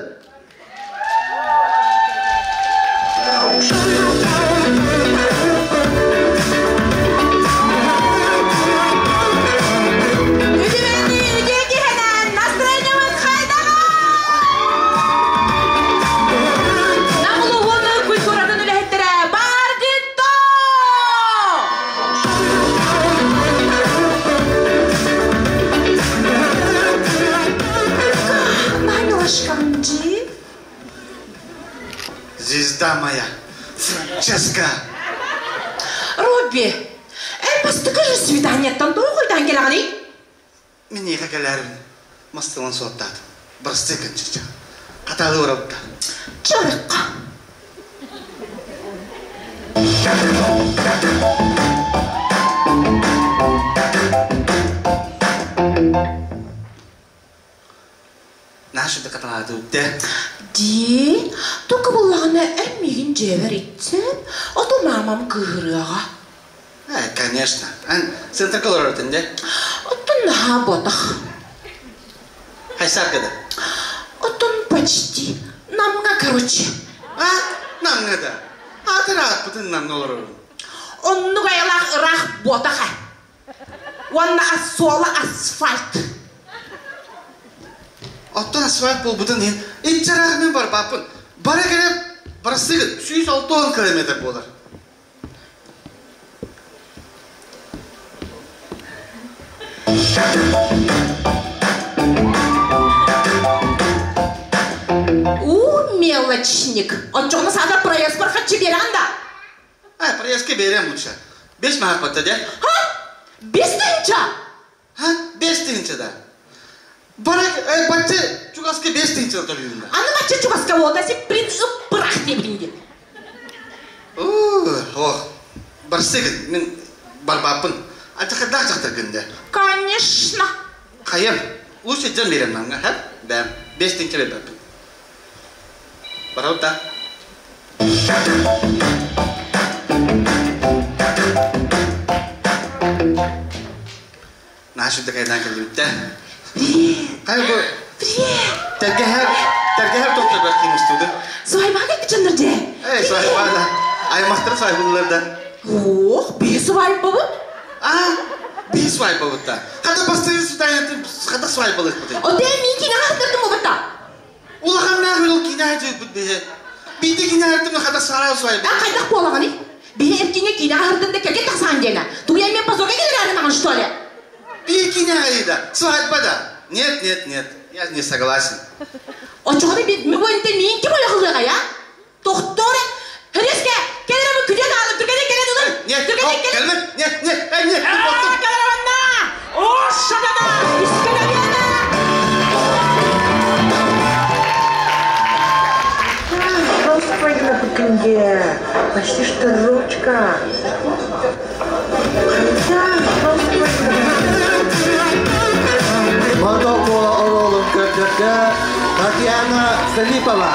Звезда моя, Франческа. Робби, бастықы жүз свидание-тан тоғылдан келағаны? Мен еқекелерін мастығын соттадым. Бірісті екінші қаталы ұрапты. Жарыққа. Naşı da kataladı ütte. Di, toku bullağına emmigin cever itse, o da mamam kıhırığa. Конечно. Sen takılır öğretinde. Отон наха ботах. Haysa kadar. Отон почти. Намга, короче. Namga da. Hadi rahat bütün nam ne olur. Onu gayalak ıraq botaha. Wanna assola asfalt. Ottan asfalt bol bütün ne? İçerağmen var papın. Bara gelip barası 160 kilometre bolar. Мелочник. Он что, на сада проезд проходчи беранда? Проездки берем лучше. 5 махапатта, да? 5 тысяча? 5 тысяча, да. Бачча чугаска 5 тысяча толуюнда. Аны бачча чугаска вот, аси принцип прах не бринди. Барсыгын, мен барбапын. Ачакадак жактыргында. Конечно. Кайым, лучше жан берем намга, ха? Да, 5 тысяча бербапын. Бараута. Нашу такая наколюта. Привет. Привет. Тергехер токтор бәккем үстуді. Суайбаға күчіндірде? Суайбаға. Аймақтыр суайбылыларда. Бей суайбалы? Бей суайбылыда. Қада бастығы судан қада суайбылық бұды. Оде мен кеңа қадырдым ұбыта? Улағаннан өлі кеңа жүк бұды. Бейді кеңа әртімі қада сарау суайбылы. Қайдақ болағаны? Бей әркеңе кеңа қадырдымда кәке тақсан дені. Туя мен пазорға келер әрімаған что ли? Бей кеңа қайда. Суайбада. Нет. Я не согласен. Очоғаны мы бойынты мен кем ойақылыға, я? Тоқтore, Хреске, келерімі күден алып, түргеде келеді ұлын? Нет. Келерімінна! Шадада! Искедемені! Господи, на путинге! Почти что ручка. Мотокола оролын көрдірді Татьяна Филиппова.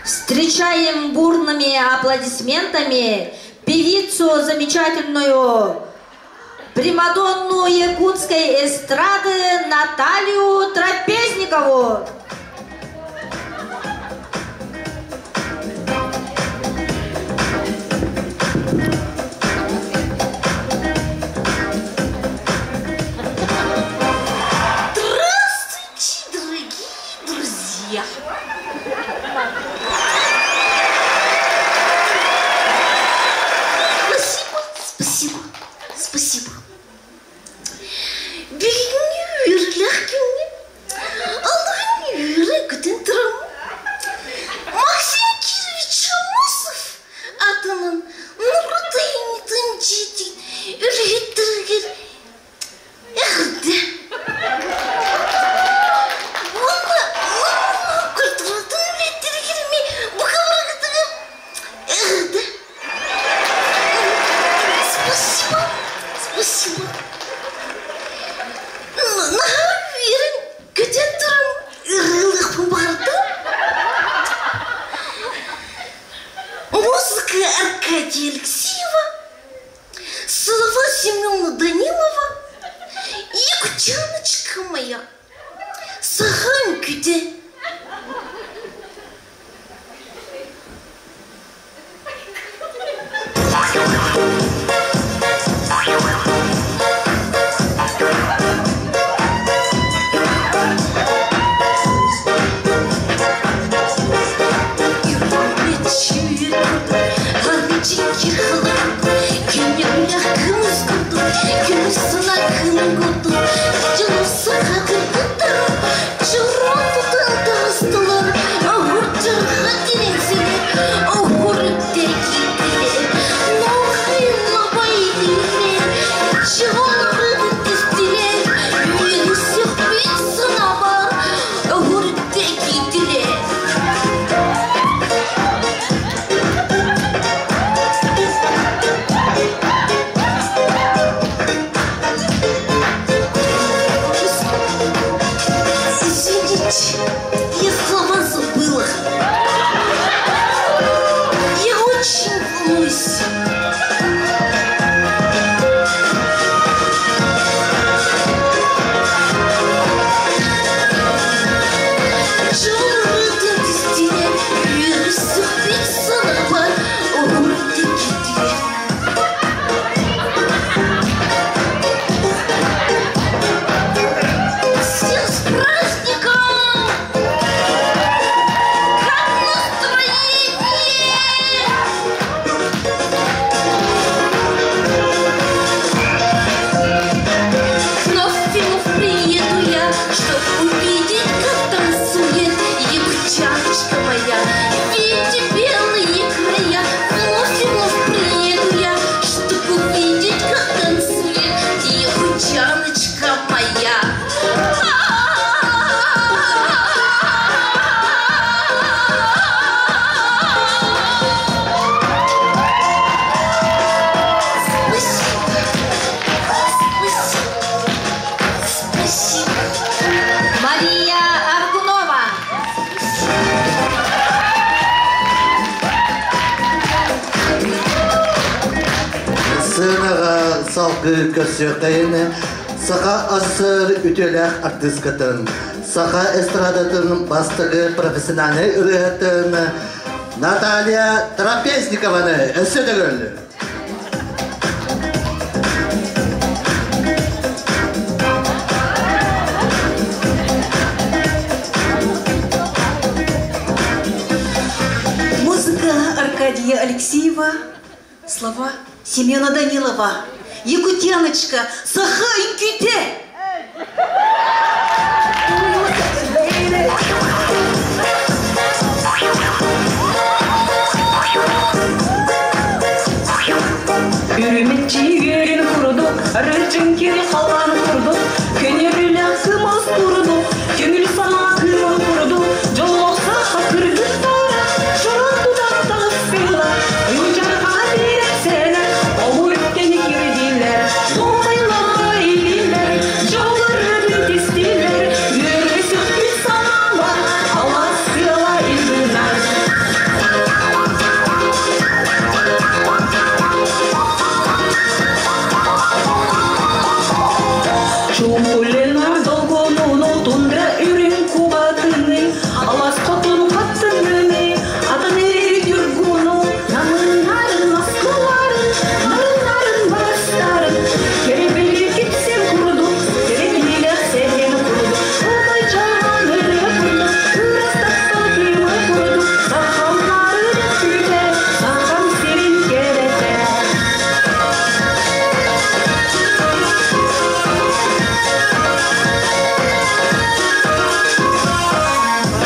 Встречаем бурными аплодисментами певицу замечательную, примадонну якутской эстрады Наталью Трапезникову. Спасибо. Бегни, легкими. Allah'ın yürü gıdın durum. Максим Кирович Амосов adının Nurudayım tıncidi ürettirgir. Ehde. Valla kurtuladın ürettirgir mi? Bu kadar gıdın. Ehde. Спасибо. Нахар верен көтен тұрым ырылық барды. Музыка Аркадия Алексеева, слова Семена Данилова, Якутяночка моя, Сахан күде. salgı kösökayını, Sağa asır ütülək artistkatın, Sağa estradatın bastığı profesyonel ürüyatın, Natalya Trapeznikovanı ösödөгөлü. Музыка Аркадия Алексеева, слова Семена Данилова. Якутяночка, Саха Инкюте! Үріметчі үйерін құрды, рычынкері қалған құрды, көнерілі қымыз құрды, көңіл сана кымыл құрды, жолықса қақырды тара, жұраттыдан тағыспейла, ұйжарға беріп сені, ол өттені кердейлер, оңайларға ейлейлер, жолырды тестейлер, өресі үт санала, алас қыла елдінар. Чумпулена долгонуну тундра үрін кубатыны, алас қотын қаттыны, атанері юргуну, намынарын маскуларын, нарынарын бастарын, керебелі кетсен құрды, керебелі сен құрды, олай жаған өрі құрды, ұрастақта кемі құрды, сақамлары күйде, сақам серін керете.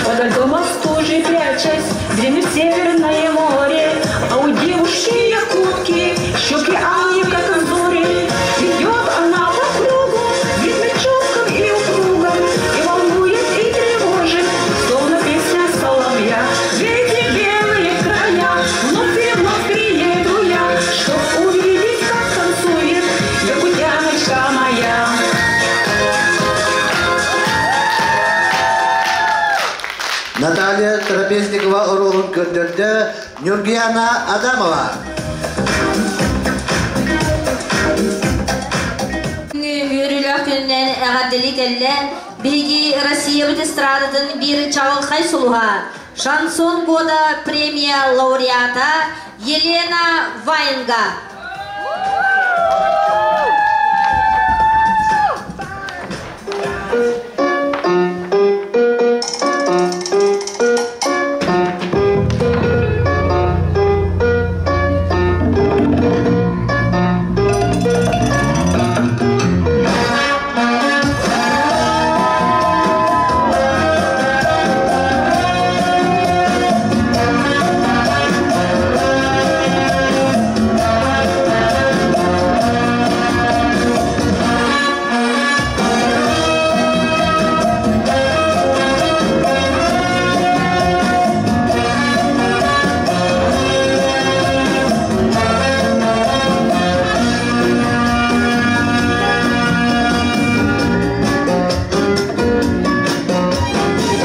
Подо домом стужи прячась, дремлет Северное море, а у девушки якутки щеки алые, как узоры. Идет она по кругу, ведьмачонком и упругом, и волнует, и тревожит, словно песня соловья. В эти белые края вновь и вновь приеду я, чтоб увидеть, как танцует якутяночка моя. Наталья Трапезникова оролын көндірді, Нюргияна Адамова. Үрілі күнінен әғаділік әлі, Беги Россия эстрадатын бір чағылқай сұлуға, Шансон года премия лауреата Елена Вайнга.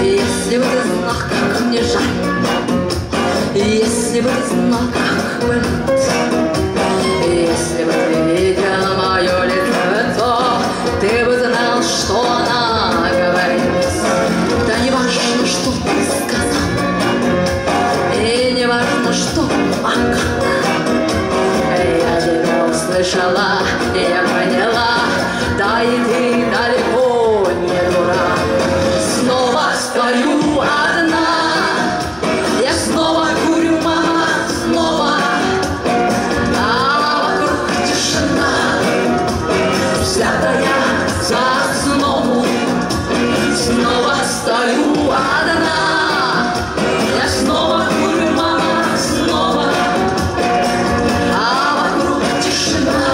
Если бы ты знал, как мне жаль, если бы ты знал, как болит, если бы ты видел мое лицо, ты бы знал, что она говорит. Да не важно, что ты сказал, и не важно, что, а как. Я тебя услышала, и я поняла, да и ты далеко не дурак. Снова стою одна, я снова курю, мама, снова, а вокруг тишина, взятая за основу. Снова стою одна, я снова курю, мама, снова, а вокруг тишина.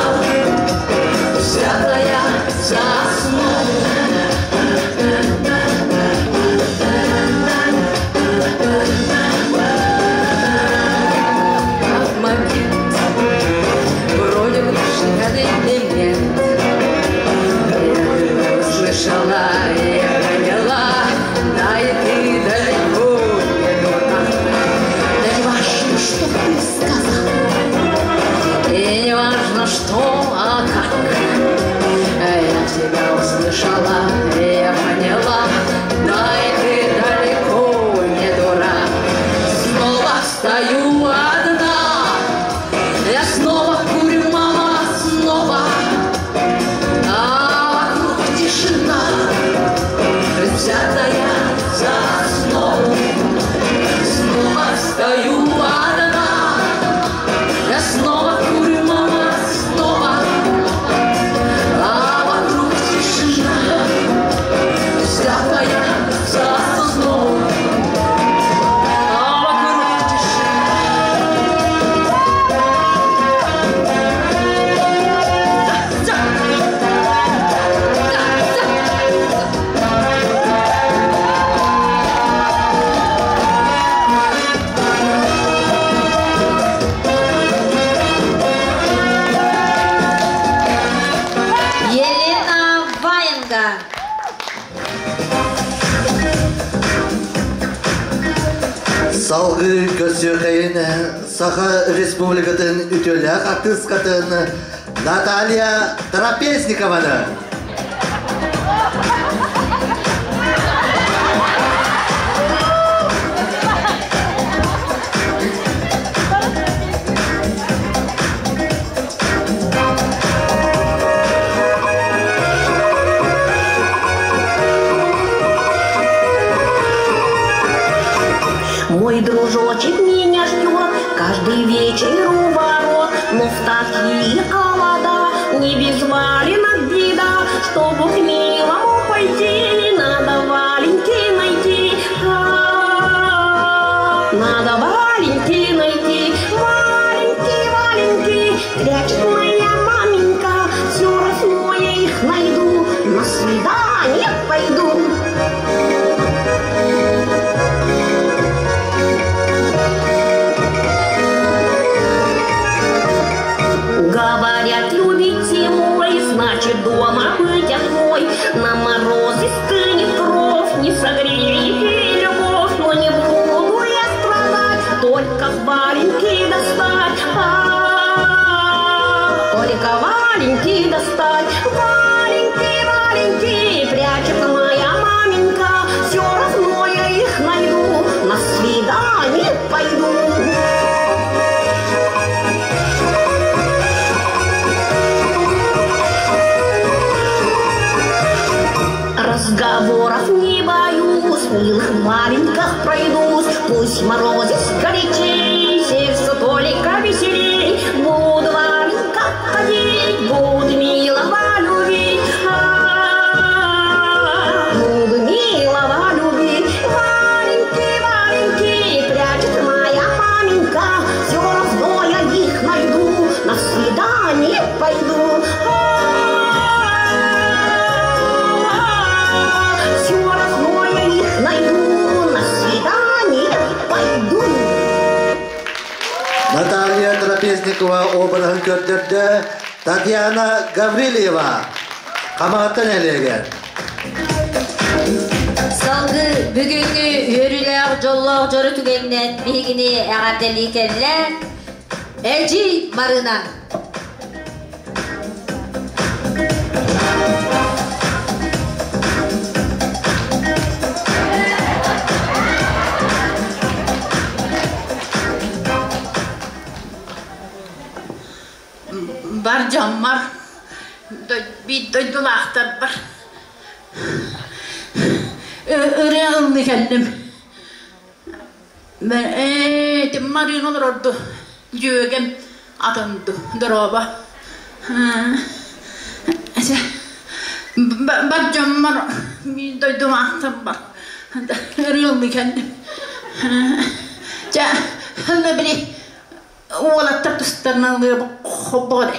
поняла, я поняла, дай ты далеко не дурак. Снова встаю одна, я снова курю, мама, снова, а вокруг тишина, взятая за основу. Снова встаю одна, я снова курю, мама, снова, а вокруг тишина, взятая за основу. А вокруг Елена Ваенга. Салгы көсөкейін Саха Республикатын үтөләк артисткатын Наталья Трапезникованы. Мой дружочек меня ждет каждый вечер у ворот, но в такие холода не безварен обида, чтобы к милому пойти, надо валенки найти. Надо валенки найти, валенки, валенки, прячет моя маменька, все равно я их найду, на свидание пойду. Говорят, любите мой, значит дома быть одной. На морозе стынет кровь, не согреет любовь. Но не буду я страдать, только валенки достать. Только валенки достать. Валенки, валенки, прячет моя маменька, все равно я их найду, на свидание пойду. Разговоров не боюсь, в милых маленьках пройдусь. Пусть морозец горячей, сердце только веселей. Буду маленько ходить, буду милого любить. Буду милого любить. Валеньки, валеньки, прячет моя маменька, все равно я их найду, на свидание пойду. Наталья Трапезникова обырын көрдірді. Татьяна Гаврилева. Қаматтан әлеген. Салгы бүгүнгү өрүлөр жоллоо жору түгеннен бигини агардели келле Эжи Марына. Бар жаммар, дойдулақтар бар. Үрәлні кәлдім. Мен марин olur ordu. Jөгем atındı, doroba. Бар жаммар, дойдулақтар бар. Үрәлні kәldim. Hılı biri oğlattır tüstlerine alıyor bu böyle.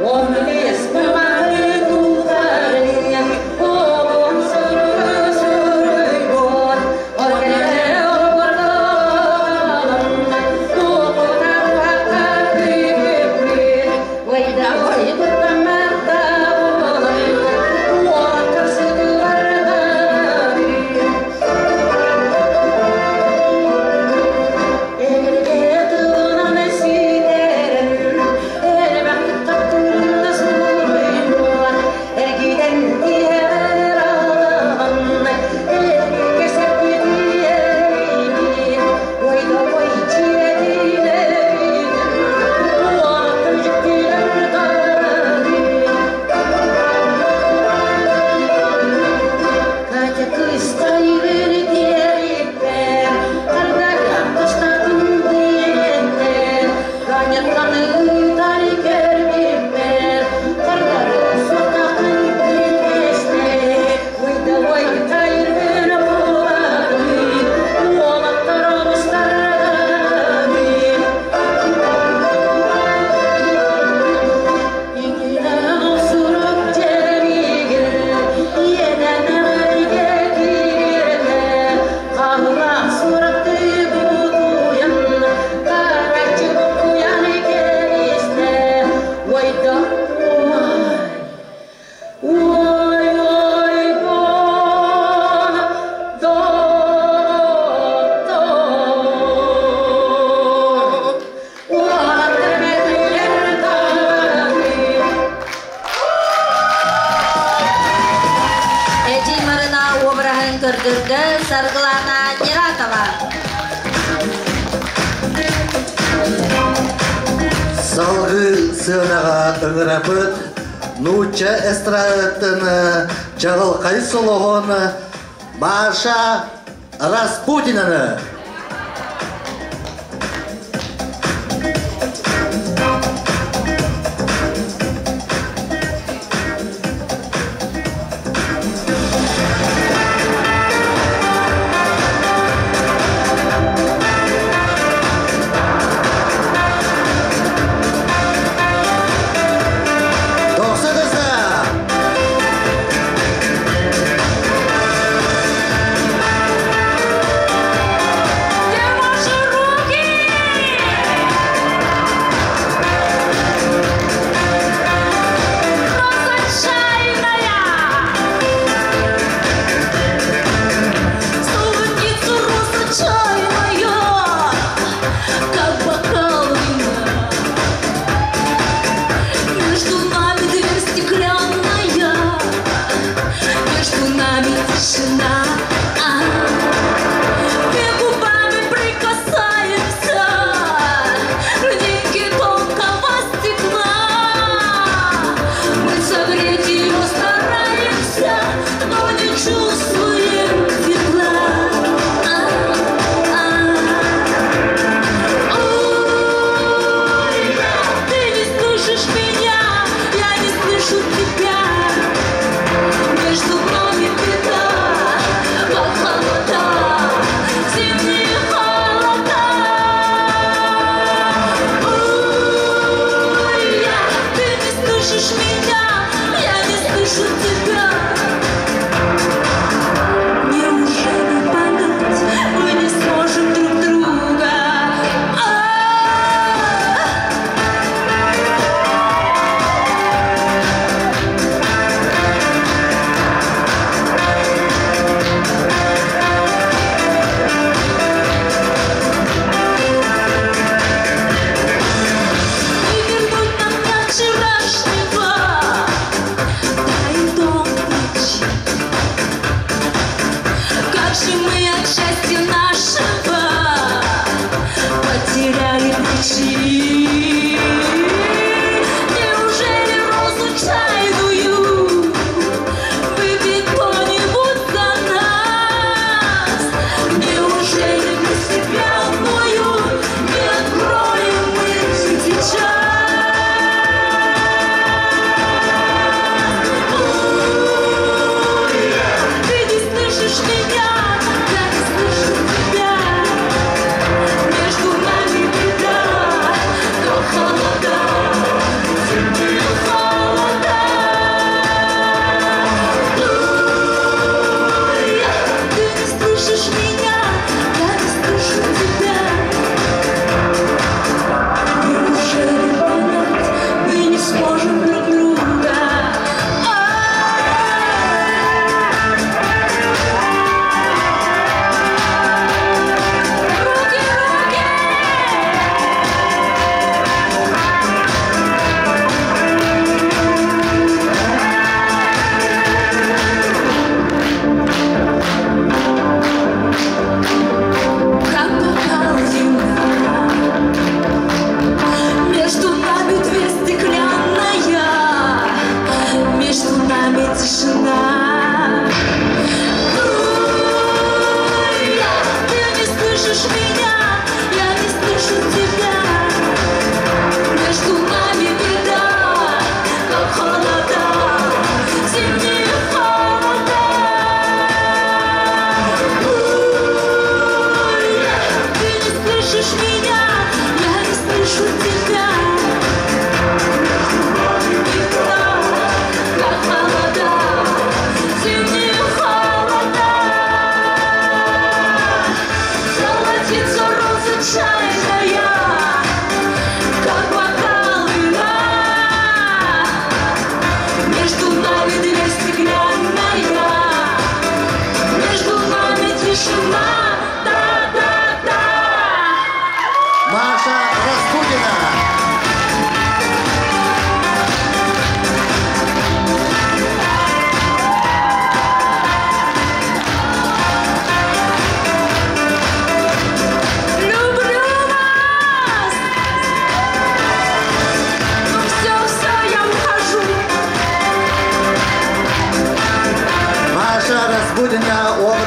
Whoa! Sargılana Niratova. Salgı sığınağa ıngırapıt, Nuça estradını, Çağılkay Soloğunu, Maşa Rasputin'ını.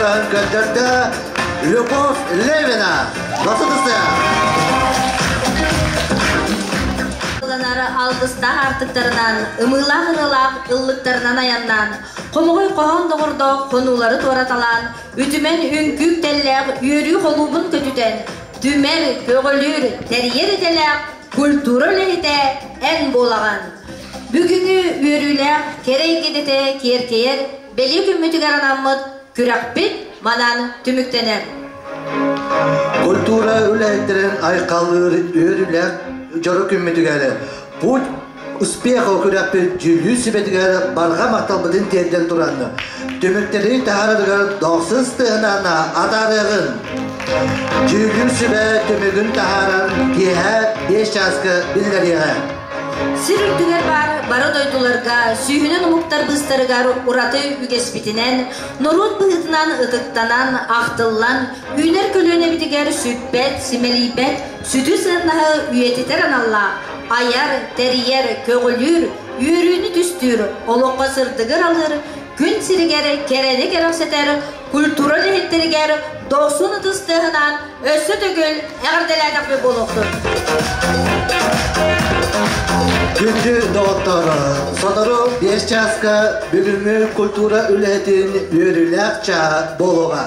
Культурадан көндерді Любовь Левина. Басытысы. Алғыстақ артықтарынан, ымылақ-ырылақ ыллықтарынан аяннан, қомығой қоған доғырды қонулары тораталан, үтімен үнкүк тәлләқ үйері қолубын көтітен, түмер, көгілір, тәрьер етеләқ, культура ләйті ән болаған. Бүгіні үйеріләқ, керей кедеті керкейер, бәлі күмметігер анамыд, күрәқпет манан түміктенер. Культура үләйттірін айқалыр үйеріләқ, Жару күмметігері. Путь успеха күрәпі жүлі себетігері барға мақталбыдың терден тұранды. Төміктері тағарадығыр доқсыз тұғынана атарығын. Жүлі себе төмігін тағаран кеға 5 жасқы білдеріға. Сирүрдүгер бар, бары дойдуларга, сүйінен умуктар быстарыгар ураты үгеспитинен, норут быгытынан ытыктанан, ақтыллан, үйнер көлөне битигер сүтбет, симелибет, сүтü сырнахы үйетитер аналла, аяр, терьер, көгілүр, үйрүні түстүр, олоққа сырдыгыр алыр, күн сиригер, керені керосетер, культура лехеттерігер, доқсуны тыстығынан, өсі түгіл, әғірделәдіқпі болуқтыр. Күнді доғыттары, соныры 5 жасқа бүгінгі культура үләтін өріләқча болуға.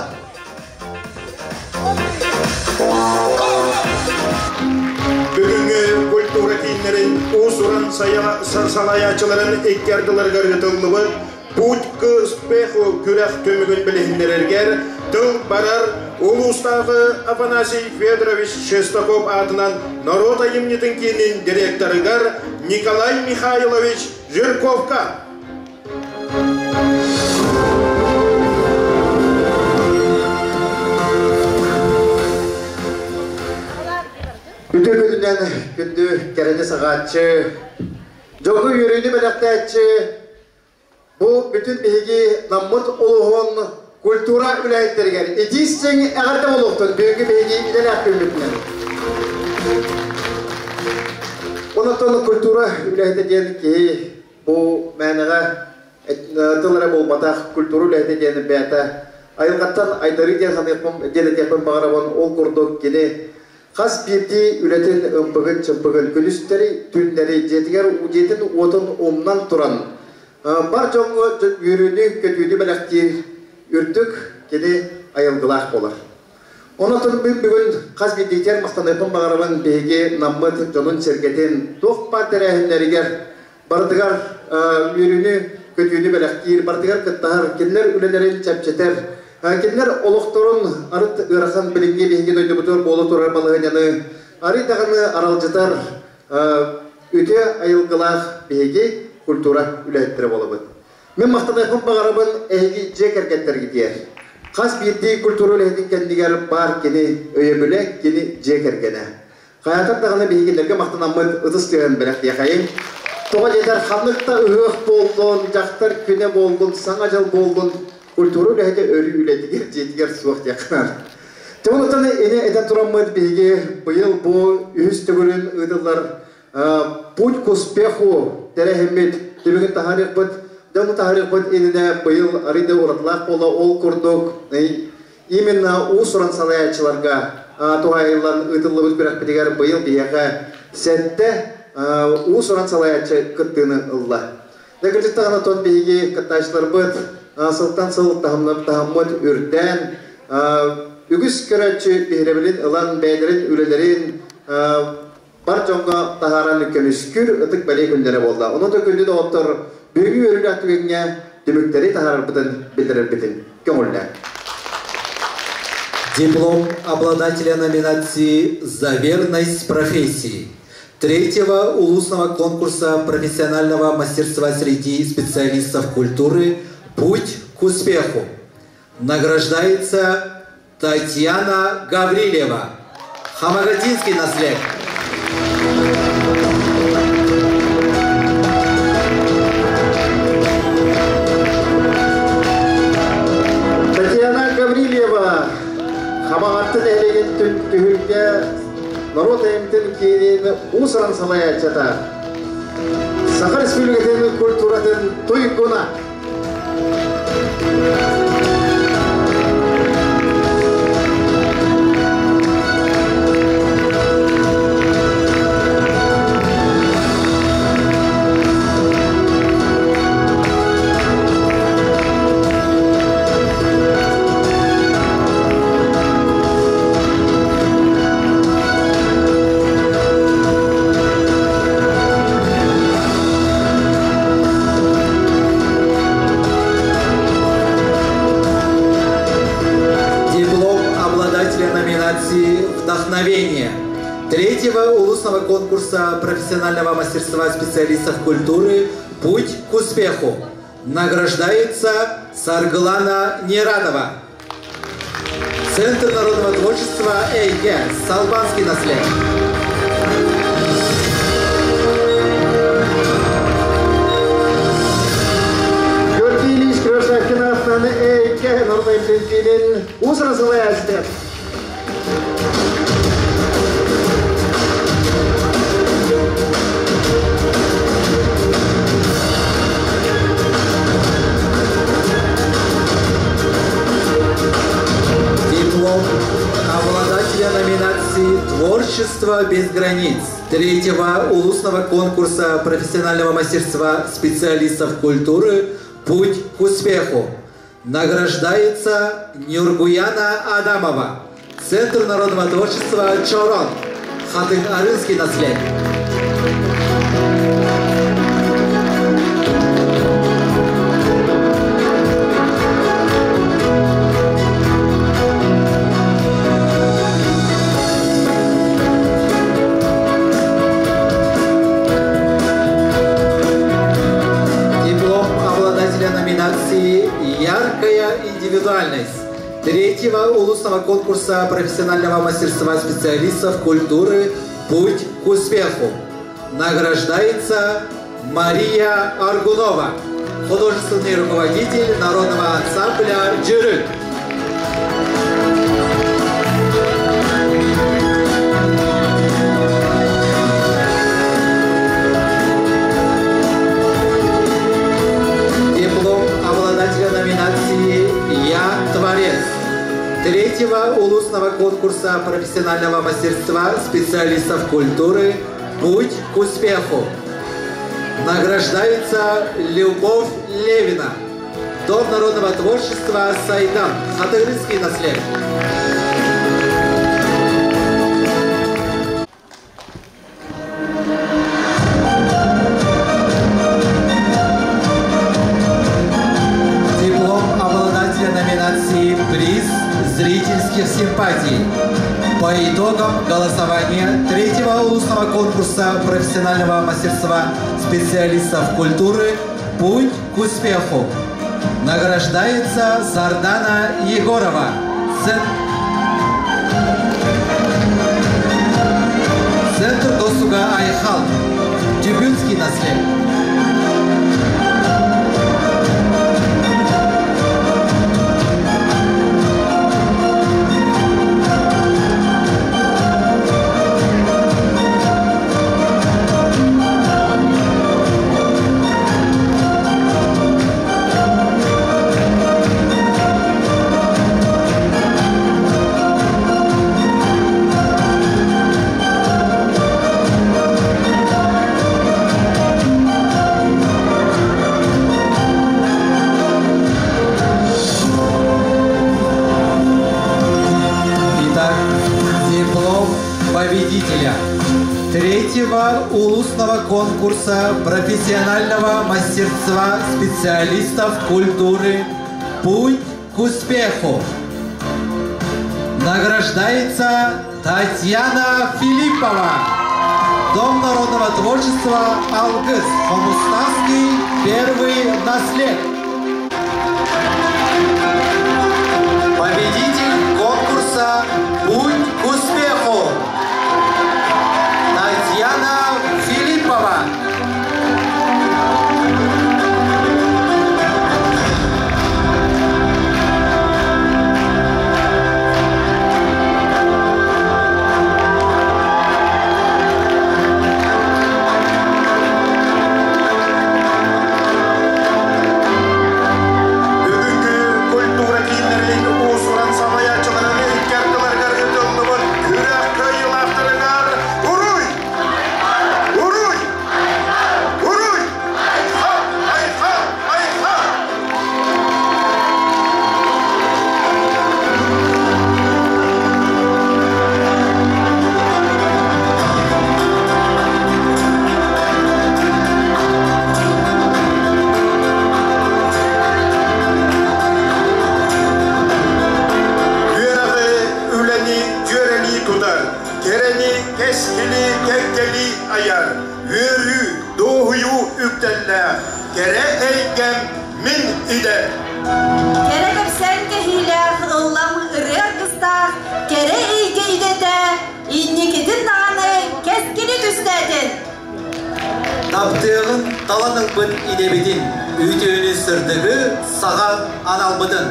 Бүгінгі культура кейінлерін ұсырын салаячыларын еккерділерге ретілдігі путь к успеху күрәқ төмігін білігіндерергер тыл барар Улустағы Афанасий Федорович Шестаков атынан Народ Аимнитын кейінен директорыгар Николай Михайлович Жирковка. Үті күнінен күнді кәрені сағатшы, жоғы үйрейді біліқтәтші, бұл бүтін бейгі намыт олуғын культура үләйттергер. Этистен әғарда болуқтын, бүйінгі бейгі иден әккен бүтінен. Онықтың культура үләйттеген кей бұл мәніға тылыра болматақ культура үләйттеген бәті. Айылғаттан айдары денетекпен бағарабын ол күрдік кені қас бірді үләтін ұмпығын чымпығын күлістері түндері жетігер жетін отын омнан тұран. Бар жоңғы үйріні көтүйді бәләқтер үрдік кені айылғылақ болар. Онытын бүгін қаз бедейтер мақтанайпын бағарабын бейге наммыд жонын сергетін тоқпа тәрәхінлерігер бардығар үйріні көтүйді бәләқтер, бардығар кыттағар, кенлер үлелерін чәпчетер, кенлер олықтырын арыт ұрақан білімге бейген өйді бұтыр болы тұрар балығыняны, арыдағаны аралжытар өте айылғылақ бейге культура үләйттірі болабын. Мен мақтанайпын бағарабын әйгі жек әркеттер кетер. Қас бірді культура үләйттің кәндігер бар кені өйе бөлек, кені жек әркені. Қаятар дағаны бейгендерге мақтанамын ұтыс түйен бәрәқті яқайын. Тоға жетер қамлықта ұйық болдың, жақтар көне болдың, саңа жал болдың, культура үләйті өрі үләйтігер жетігер суақ яқынар. Тоғылықтан әне әден тұрамын бейге бұйыл бұл үйіс түгілін ұйдылар путь к успеху тәрәхімет түбігін тахарық бұд, дәуні тахарық бұд еніне бұйыл арыды ұратлақ болы ол күрдік. Именно ұсыран салаячыларға туғайылан ұйдылы бұд бірақ бідігер бұйыл бейеға сәтті ұсыран салаячы күттіні ұлла. Дәкірдікті ғана тон бейге күттайшылар бұд, сылттан сылық тахаммыд үрден, үгіс көрәтші бейребілін ұлан бәйдерін үлелерін бар жоңға тахаран үккен үскүр ұтық бәлей күндері болды. Оның да күнді де оттыр бүйгі өрілі әттігенге дүміктері тахарар бұтын білдірір бітін. Көңілді. Диплом обладателя номинации «За верность профессии» 3-го улусного конкурса профессионального мастерства среди специалистов культуры «Путь к успеху». Награждается Татьяна Гаврилева, Хамагатинский наследник. Татьяна Гаврилева, Хамагаттын әлеген түгілге народ әйімтін кейінен ұсыран салаячата. Сахар Республикатын культуратын той кона. конкурса профессионального мастерства специалистов культуры «Путь к успеху». Награждается Сарглана Нерадова. Центр народного творчества «Эйге», Салбанский наслед. Görkiliş Gröşak'ın atlanı Eike Normayın Bilginin uzun yazdı. Диплом обладателя номинации «Творчество без границ» третьего улусного конкурса профессионального мастерства специалистов культуры «Путь к успеху». Награждается Нюргуяна Адамова. Центр народного творчества «Чорон». Хатын-Арынский наслед. Номинации «Яркая индивидуальность» третьего улусного конкурса профессионального мастерства специалистов культуры «Путь к успеху». Награждается Мария Аргунова, художественный руководитель народного ансамбля «Джиры». Номинации «Я творец» третьего улусного конкурса профессионального мастерства специалистов культуры «Путь к успеху». Награждается Любовь Левина, Дом народного творчества «Сайдан», Хатыгринский наслед. Приз зрительских симпатий. По итогам голосования третьего улусного конкурса профессионального мастерства специалистов культуры «Путь к успеху» награждается Сардана Егорова. Центр досуга Айхал, Тюбинский наслед. Победителя третьего улусного конкурса профессионального мастерства специалистов культуры «Путь к успеху» награждается Татьяна Филиппова, Дом народного творчества «Алгыс», Хомустанский, первый наслед. Победитель конкурса «Путь к успеху» Татьяна Филиппова. Бүгінгі культура кейінлерінің осыран сабаячыларының кәрділерге Nörü, doğuyu üktelle, kere eygem min ide. Kere köpsen kehiler, ıllam ırıya kıstar, kere eygeyde de, innikitin nağını keskini düstedin. Taptığın talanılbın idebidin, üytüğünü sırdığı sağa analbıdın.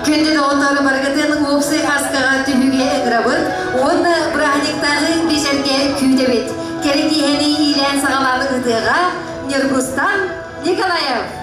Күнде онтары баргатын опсы хаскага түбүге эграбыт, онда брахниктагы бешерге күйдебет. Керек дихени илен сагалады ыдыга Нергустан Николаев.